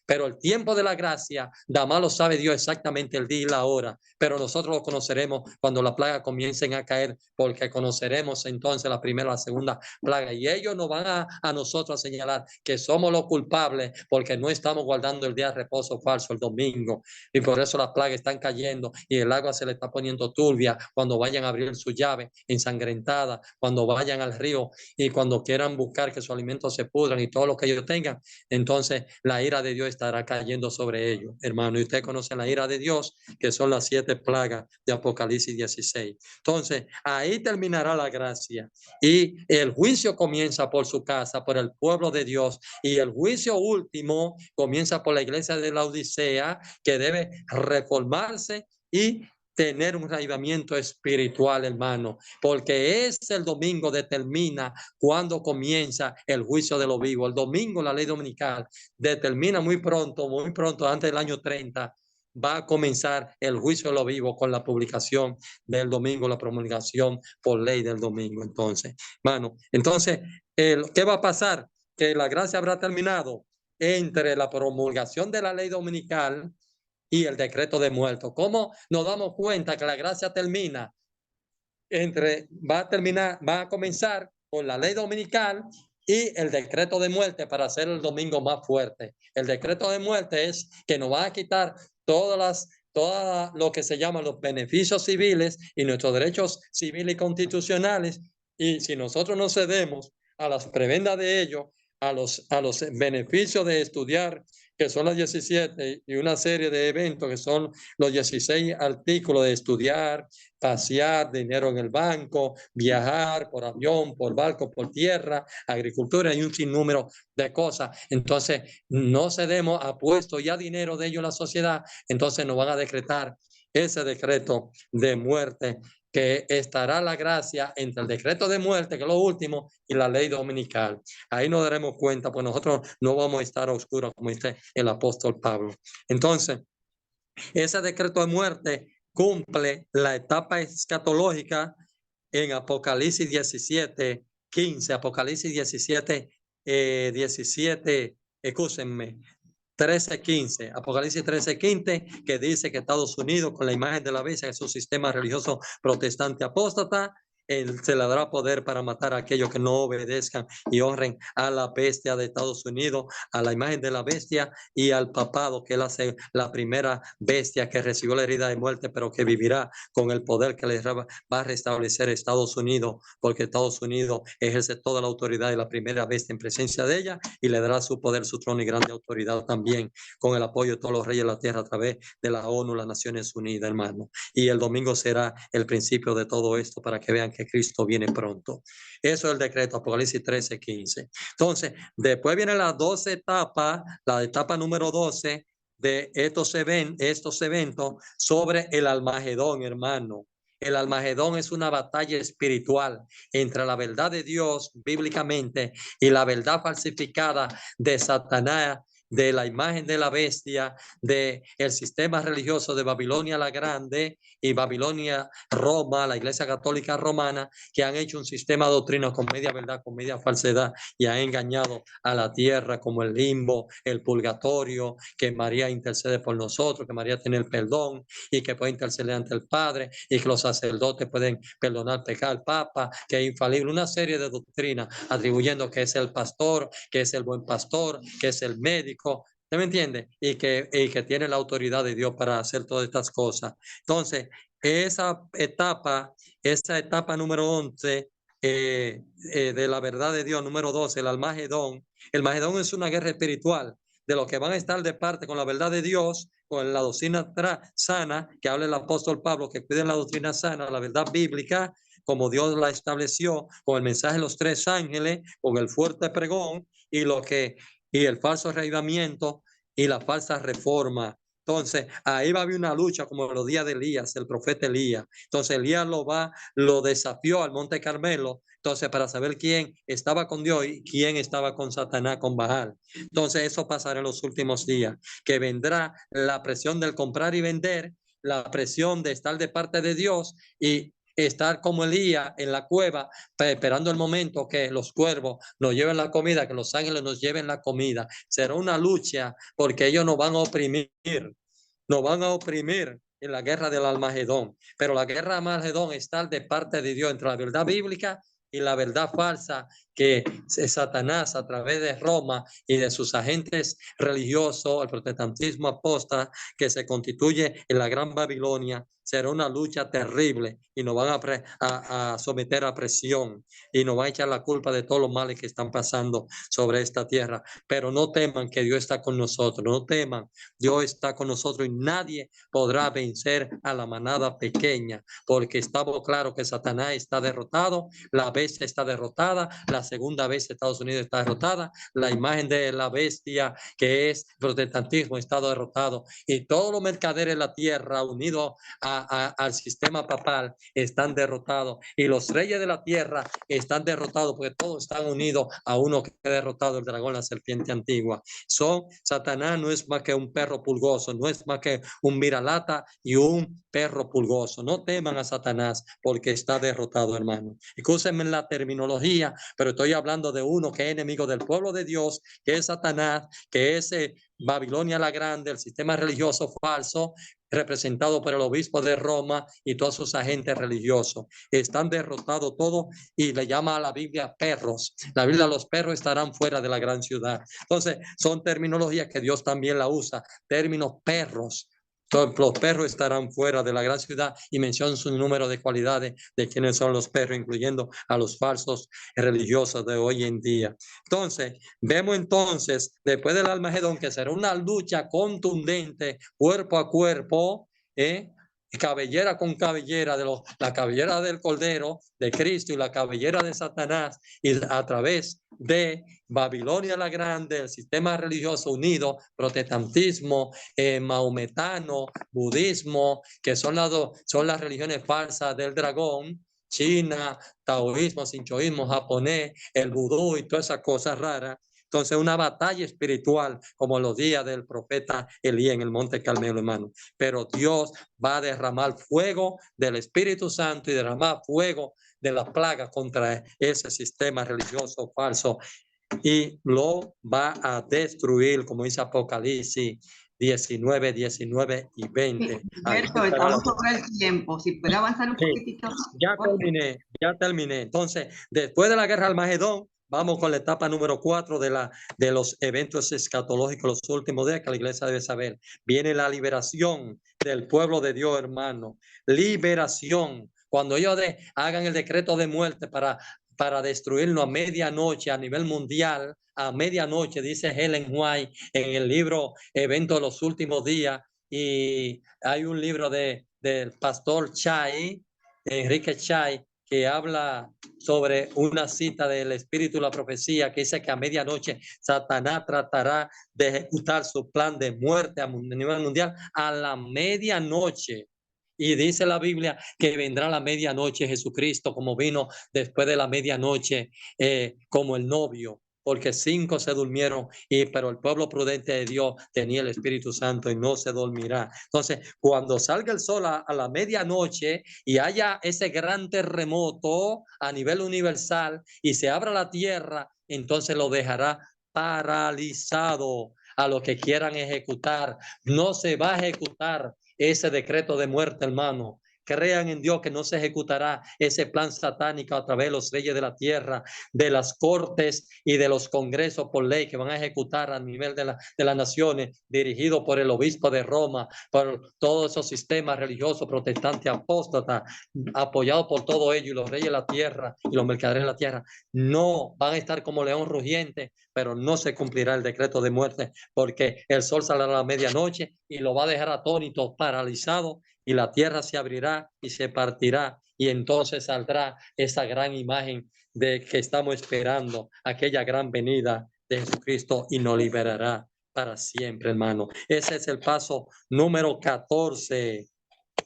Speaker 2: Pero el tiempo de la gracia, Damás lo sabe Dios exactamente el día y la hora, pero nosotros lo conoceremos cuando las plagas comiencen a caer, porque conoceremos entonces la primera, la segunda plaga, y ellos nos van a nosotros a señalar que somos los culpables porque no estamos guardando el día de reposo falso, el domingo, y por eso las plagas están cayendo y el agua se le está poniendo turbia cuando vayan a abrir su llave ensangrentada, cuando vayan al río y cuando quieran buscar que sus alimentos se pudran y todo lo que ellos tengan, entonces la ira de Dios estará cayendo sobre ellos, hermano. Y usted conoce la ira de Dios, que son las 7 plagas de Apocalipsis 16. Entonces, ahí terminará la gracia y el juicio comienza por su casa, por el pueblo de Dios, y el juicio último comienza por la iglesia de la Odisea, que debe reformarse y tener un avivamiento espiritual, hermano, porque es el domingo determina cuando comienza el juicio de los vivos. El domingo, la ley dominical, determina muy pronto, antes del año 30, va a comenzar el juicio de los vivos con la publicación del domingo, la promulgación por ley del domingo. Entonces, hermano, ¿qué va a pasar? Que la gracia habrá terminado entre la promulgación de la ley dominical y el decreto de muertos. ¿Cómo nos damos cuenta que la gracia termina? Va a comenzar con la ley dominical y el decreto de muerte para hacer el domingo más fuerte. El decreto de muerte es que nos va a quitar todo lo que se llaman los beneficios civiles y nuestros derechos civiles y constitucionales. Y si nosotros no cedemos a las prebendas de ellos, a los beneficios de estudiar, que son las 17, y una serie de eventos que son los 16 artículos de estudiar, pasear, dinero en el banco, viajar por avión, por barco, por tierra, agricultura y un sinnúmero de cosas. Entonces, no cedemos a puestos y a dinero de ellos en la sociedad, entonces nos van a decretar ese decreto de muerte, que estará la gracia entre el decreto de muerte, que es lo último, y la ley dominical. Ahí nos daremos cuenta, pues nosotros no vamos a estar oscuros, como dice el apóstol Pablo. Entonces, ese decreto de muerte cumple la etapa escatológica en Apocalipsis 17, 15, Apocalipsis 17, 13:15, Apocalipsis 13:15, que dice que Estados Unidos, con la imagen de la bestia, es un sistema religioso protestante apóstata, Él se le dará poder para matar a aquellos que no obedezcan y honren a la bestia de Estados Unidos, a la imagen de la bestia y al papado, que él hace la primera bestia que recibió la herida de muerte, pero que vivirá con el poder que le va a restablecer Estados Unidos, porque Estados Unidos ejerce toda la autoridad de la primera bestia en presencia de ella y le dará su poder, su trono y grande autoridad también, con el apoyo de todos los reyes de la tierra a través de la ONU, las Naciones Unidas, hermano. Y el domingo será el principio de todo esto para que vean que Cristo viene pronto. Eso es el decreto, Apocalipsis 13:15. Entonces, después vienen las 12 etapas, la etapa número 12 de estos eventos sobre el Almagedón, hermano. El Almagedón es una batalla espiritual entre la verdad de Dios bíblicamente y la verdad falsificada de Satanás, de la imagen de la bestia, de el sistema religioso de Babilonia la Grande y Babilonia Roma, la Iglesia Católica Romana, que han hecho un sistema de doctrina con media verdad, con media falsedad, y han engañado a la tierra, como el limbo, el purgatorio, que María intercede por nosotros, que María tiene el perdón y que puede interceder ante el Padre, y que los sacerdotes pueden perdonar pecado al Papa, que es infalible, una serie de doctrinas atribuyendo que es el pastor, que es el buen pastor, que es el médico. ¿Usted me entiende? Y que tiene la autoridad de Dios para hacer todas estas cosas. Entonces, esa etapa número 11 de la verdad de Dios, número 12, el Almagedón. El Magedón es una guerra espiritual de los que van a estar de parte con la verdad de Dios, con la doctrina sana, que habla el apóstol Pablo, que cuiden la doctrina sana, la verdad bíblica, como Dios la estableció, con el mensaje de los 3 ángeles, con el fuerte pregón y el falso avivamiento y la falsa reforma. Entonces, ahí va a haber una lucha como los días de Elías, el profeta Elías. Entonces, Elías lo desafió al Monte Carmelo, entonces, para saber quién estaba con Dios y quién estaba con Satanás, con Baal. Entonces, eso pasará en los últimos días, que vendrá la presión del comprar y vender, la presión de estar de parte de Dios y estar como Elías en la cueva, esperando el momento que los cuervos nos lleven la comida, que los ángeles nos lleven la comida. Será una lucha porque ellos nos van a oprimir en la guerra del Almagedón. Pero la guerra del Almagedón está de parte de Dios entre la verdad bíblica y la verdad falsa, que es Satanás a través de Roma y de sus agentes religiosos, el protestantismo apóstata que se constituye en la Gran Babilonia. Será una lucha terrible y nos van a someter a presión y nos van a echar la culpa de todos los males que están pasando sobre esta tierra. Pero no teman, que Dios está con nosotros, no teman, Dios está con nosotros y nadie podrá vencer a la manada pequeña, porque estamos claros que Satanás está derrotado, la bestia está derrotada, la segunda bestia de Estados Unidos está derrotada, la imagen de la bestia que es protestantismo está derrotado, y todos los mercaderes de la tierra unidos al sistema papal están derrotados, y los reyes de la tierra están derrotados, porque todos están unidos a uno que ha derrotado, el dragón, la serpiente antigua. Satanás no es más que un perro pulgoso, no es más que un miralata y un perro pulgoso. No teman a Satanás, porque está derrotado, hermano. Escúchenme la terminología, pero estoy hablando de uno que es enemigo del pueblo de Dios, que es Satanás, que es Babilonia la Grande, el sistema religioso falso, representado por el obispo de Roma y todos sus agentes religiosos. Están derrotados todos y le llama a la Biblia perros. La Biblia, los perros estarán fuera de la gran ciudad. Entonces, son terminologías que Dios también la usa, términos perros. Los perros estarán fuera de la gran ciudad, y mencionan su número de cualidades de quiénes son los perros, incluyendo a los falsos religiosos de hoy en día. Entonces, vemos entonces, después del Almagedón, que será una lucha contundente, cuerpo a cuerpo, cabellera con cabellera, la cabellera del Cordero, de Cristo, y la cabellera de Satanás, y a través de Babilonia la Grande, el sistema religioso unido, protestantismo, maometano, budismo, que son las religiones falsas del dragón, China, taoísmo, sintoísmo, japonés, el vudú y todas esas cosas raras. Entonces, una batalla espiritual como los días del profeta Elías en el Monte Carmelo, hermano. Pero Dios va a derramar fuego del Espíritu Santo y derramar fuego de la plaga contra ese sistema religioso falso, y lo va a destruir, como dice Apocalipsis 19, 19 y 20. Ahí
Speaker 1: Alberto,
Speaker 2: estará la...
Speaker 1: estamos sobre el tiempo. Si puede avanzar un
Speaker 2: Sí,
Speaker 1: poquitito.
Speaker 2: ya terminé. Entonces, después de la guerra del Armagedón, vamos con la etapa número 4 de los eventos escatológicos, los últimos días que la iglesia debe saber. Viene la liberación del pueblo de Dios, hermano. Liberación. Cuando ellos hagan el decreto de muerte para destruirnos a medianoche a nivel mundial, a medianoche, dice Ellen White en el libro Eventos de los Últimos Días, y hay un libro del pastor Chai, Enrique Chai, que habla sobre una cita del Espíritu y la profecía que dice que a medianoche Satanás tratará de ejecutar su plan de muerte a nivel mundial a la medianoche. Y dice la Biblia que vendrá la medianoche Jesucristo como vino después de la medianoche como el novio, porque 5 se durmieron, pero el pueblo prudente de Dios tenía el Espíritu Santo y no se dormirá. Entonces, cuando salga el sol a la medianoche y haya ese gran terremoto a nivel universal y se abra la tierra, entonces lo dejará paralizado a los que quieran ejecutar. No se va a ejecutar ese decreto de muerte, hermano. Crean en Dios que no se ejecutará ese plan satánico a través de los reyes de la tierra, de las cortes y de los congresos por ley que van a ejecutar a nivel de las naciones, dirigido por el obispo de Roma, por todos esos sistemas religiosos protestantes apóstatas, apoyados por todo ello, y los reyes de la tierra y los mercaderes de la tierra. No van a estar como león rugiente, pero no se cumplirá el decreto de muerte, porque el sol saldrá a la medianoche y lo va a dejar atónito, paralizado, y la tierra se abrirá y se partirá, y entonces saldrá esa gran imagen de que estamos esperando, aquella gran venida de Jesucristo, y nos liberará para siempre, hermano. Ese es el paso número 14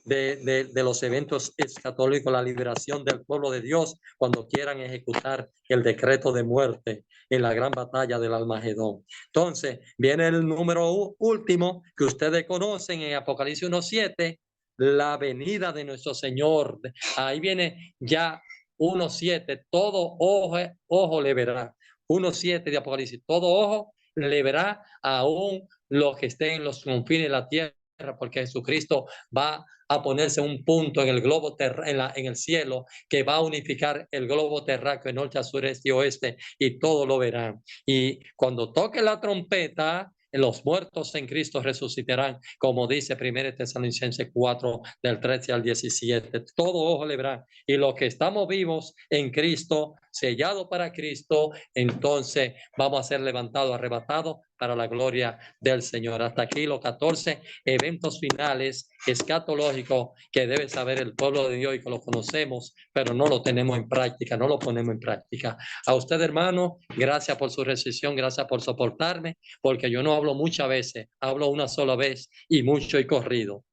Speaker 2: de los eventos escatológicos, la liberación del pueblo de Dios cuando quieran ejecutar el decreto de muerte en la gran batalla del Armagedón. Entonces, viene el número último que ustedes conocen en Apocalipsis 1:7, la venida de nuestro Señor. Ahí viene ya 1:7, todo ojo le verá. 1:7 de Apocalipsis, todo ojo le verá, aún los que estén en los confines de la tierra, porque Jesucristo va a ponerse un punto en el globo en el cielo, que va a unificar el globo terráqueo en norte, sur, este y oeste, y todo lo verán. Y cuando toque la trompeta, los muertos en Cristo resucitarán, como dice 1 Tesalonicenses 4, del 13 al 17. Todo ojo le verá. Y los que estamos vivos en Cristo, sellados para Cristo, entonces vamos a ser levantados, arrebatados para la gloria del Señor. Hasta aquí los 14 eventos finales escatológicos que debe saber el pueblo de Dios y que lo conocemos, pero no lo tenemos en práctica, no lo ponemos en práctica. A usted, hermano, gracias por su recepción, gracias por soportarme, porque yo no hablo muchas veces, hablo una sola vez y mucho y corrido.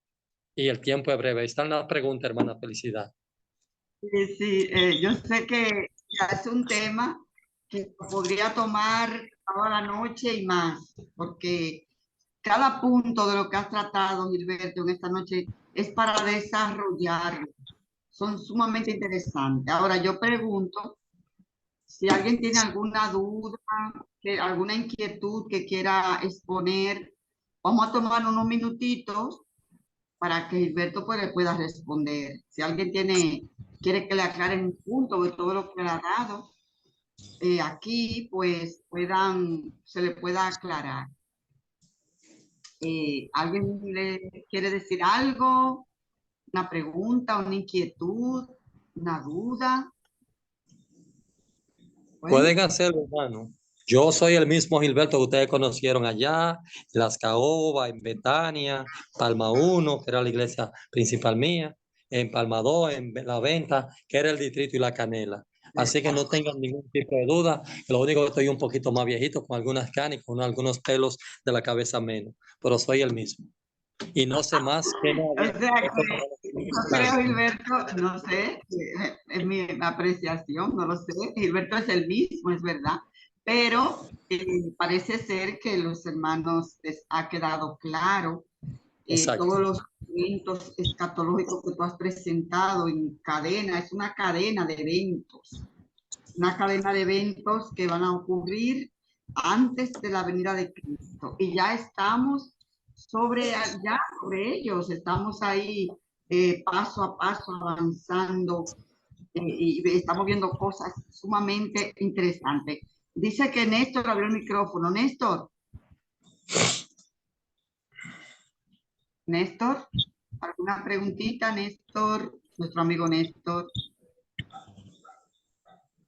Speaker 2: Y el tiempo es breve. Está en la pregunta, hermana Felicidad.
Speaker 1: Sí, yo sé que es un tema que podría tomar toda la noche y más, porque cada punto de lo que has tratado, Gilberto, en esta noche es para desarrollarlo. Son sumamente interesantes. Ahora yo pregunto si alguien tiene alguna duda, alguna inquietud que quiera exponer. Vamos a tomar unos minutitos para que Gilberto le pueda responder. Si alguien quiere que le aclaren un punto de todo lo que le ha dado, aquí pues se le pueda aclarar. ¿Alguien le quiere decir algo? ¿Una pregunta, una inquietud, una duda? Bueno,
Speaker 2: Pueden hacerlo, hermano. Yo soy el mismo Gilberto que ustedes conocieron allá, en Las Caobas, en Betania, Palma 1, que era la iglesia principal mía, en Palma 2, en La Venta, que era el distrito, y La Canela. Así que no tengan ningún tipo de duda. Lo único que estoy un poquito más viejito, con algunas canas, con algunos pelos de la cabeza menos, pero soy el mismo. Y no sé más que
Speaker 1: o
Speaker 2: nadie.
Speaker 1: sea que yo creo, Gilberto, no sé, es mi apreciación, no lo sé. Gilberto es el mismo, es verdad, pero parece ser que los hermanos les ha quedado claro
Speaker 2: Exacto.
Speaker 1: todos los eventos escatológicos que tú has presentado en cadena, es una cadena de eventos que van a ocurrir antes de la venida de Cristo. Y ya estamos sobre ellos. Estamos ahí paso a paso avanzando y estamos viendo cosas sumamente interesantes. Dice que Néstor abrió el micrófono. Néstor, ¿alguna preguntita, Néstor? Nuestro amigo Néstor.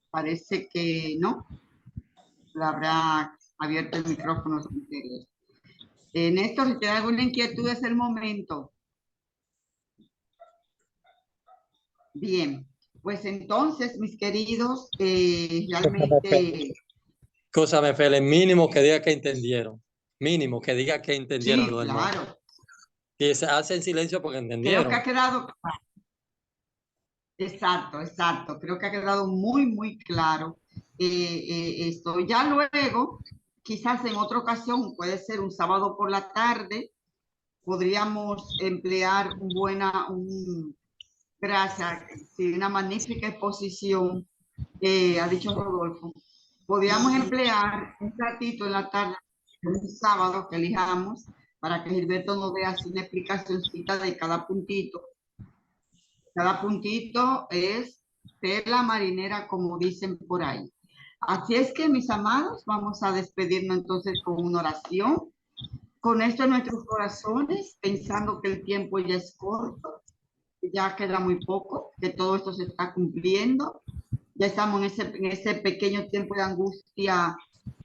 Speaker 1: Parece que no. Le habrá abierto el micrófono. Néstor, si te da alguna inquietud, es el momento. Bien, pues entonces, mis queridos, realmente...
Speaker 2: Escúchame, Fele, mínimo que diga que entendieron. Mínimo que diga que entendieron
Speaker 1: Sí,
Speaker 2: los hermanos.
Speaker 1: claro.
Speaker 2: Y se hacen silencio porque
Speaker 1: Creo
Speaker 2: entendieron.
Speaker 1: que ha quedado... Exacto, exacto. Creo que ha quedado muy, muy claro esto. Ya luego, quizás en otra ocasión, puede ser un sábado por la tarde, podríamos emplear gracias, sí, una magnífica exposición, ha dicho Rodolfo. Podríamos emplear un ratito en la tarde, un sábado que elijamos, para que Gilberto nos dé así una explicacióncita de cada puntito. Cada puntito es tela marinera, como dicen por ahí. Así es que, mis amados, vamos a despedirnos entonces con una oración. Con esto en nuestros corazones, pensando que el tiempo ya es corto, ya queda muy poco, que todo esto se está cumpliendo. Ya estamos en ese pequeño tiempo de angustia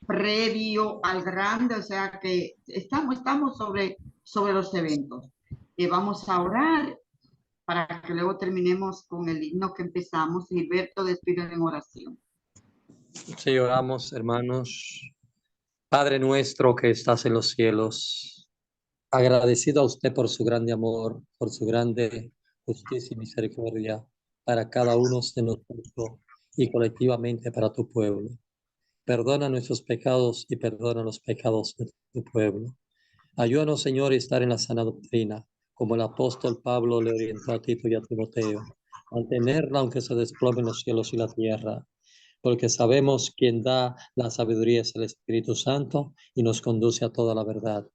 Speaker 1: previo al grande, o sea que estamos sobre los eventos. Vamos a orar para que luego terminemos con el himno que empezamos. Gilberto, despide en oración.
Speaker 2: Sí, oramos, hermanos. Padre nuestro que estás en los cielos, agradecido a usted por su grande amor, por su grande justicia y misericordia para cada uno de nosotros y colectivamente para tu pueblo. Perdona nuestros pecados y perdona los pecados de tu pueblo. Ayúdanos, Señor, a estar en la sana doctrina, como el apóstol Pablo le orientó a Tito y a Timoteo, mantenerla aunque se desplomen los cielos y la tierra, porque sabemos quién da la sabiduría es el Espíritu Santo y nos conduce a toda la verdad.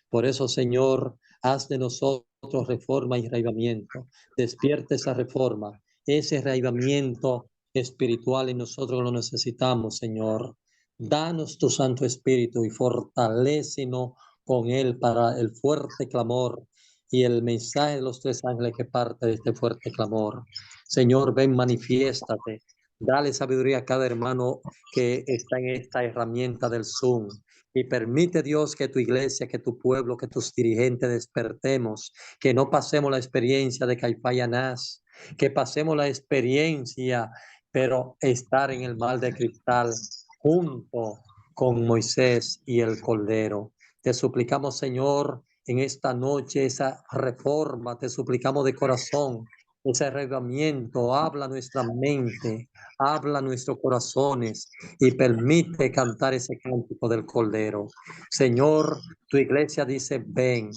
Speaker 2: Por eso, Señor, haz de nosotros reforma y reavivamiento. Despierta esa reforma, ese reavivamiento espiritual en nosotros lo necesitamos, Señor. Danos tu Santo Espíritu y fortalécenos con él para el fuerte clamor y el mensaje de los tres ángeles que parte de este fuerte clamor. Señor, ven, manifiéstate. Dale sabiduría a cada hermano que está en esta herramienta del Zoom. Y permite, Dios, que tu iglesia, que tu pueblo, que tus dirigentes despertemos, que no pasemos la experiencia de Caifás y Anás, que pasemos la experiencia, pero estar en el mar de cristal junto con Moisés y el Cordero. Te suplicamos, Señor, en esta noche esa reforma, te suplicamos de corazón, ese arreglamiento, habla nuestra mente, habla nuestros corazones y permite cantar ese cántico del Cordero. Señor, tu iglesia dice ven,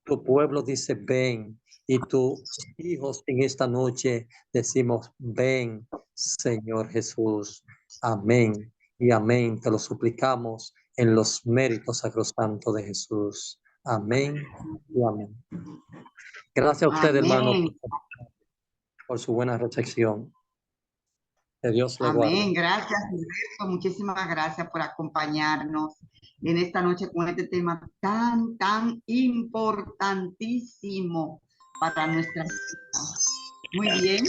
Speaker 2: tu pueblo dice ven, y tus hijos en esta noche decimos ven, Señor Jesús. Amén y amén. Te lo suplicamos en los méritos sacrosantos de Jesús. Amén y amén. Gracias a usted, hermano, por su buena recepción. Que Dios le guarde.
Speaker 1: Amén. Gracias, Gilberto. Muchísimas gracias por acompañarnos en esta noche con este tema tan, tan importantísimo para nuestras vidas. Muy bien.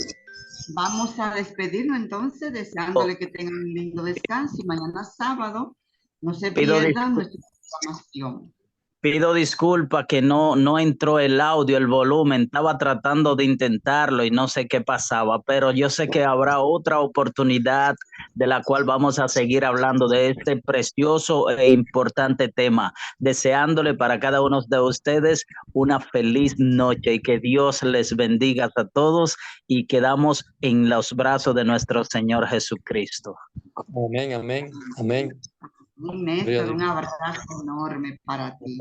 Speaker 1: Vamos a despedirnos entonces, deseándole que tengan un lindo descanso y mañana sábado no se pierdan nuestra programación.
Speaker 3: Pido disculpa que no entró el audio, el volumen. Estaba tratando de intentarlo y no sé qué pasaba, pero yo sé que habrá otra oportunidad de la cual vamos a seguir hablando de este precioso e importante tema, deseándole para cada uno de ustedes una feliz noche y que Dios les bendiga a todos y quedamos en los brazos de nuestro Señor Jesucristo.
Speaker 2: Amén, amén, amén.
Speaker 1: Néstor, un abrazo enorme para ti.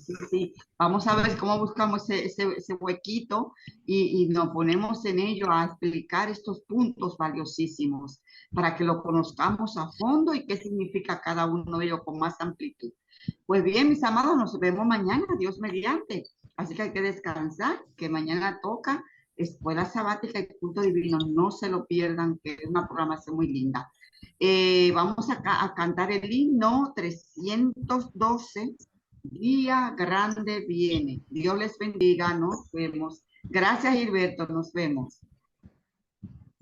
Speaker 1: Sí, sí. Vamos a ver cómo buscamos ese huequito y nos ponemos en ello a explicar estos puntos valiosísimos para que lo conozcamos a fondo y qué significa cada uno de ellos con más amplitud. Pues bien, mis amados, nos vemos mañana, Dios mediante. Así que hay que descansar, que mañana toca Escuela Sabática y Culto Divino. No se lo pierdan, que es una programación muy linda. Vamos a cantar el himno 312, Día Grande Viene. Dios les bendiga, nos vemos. Gracias, Gilberto, nos vemos.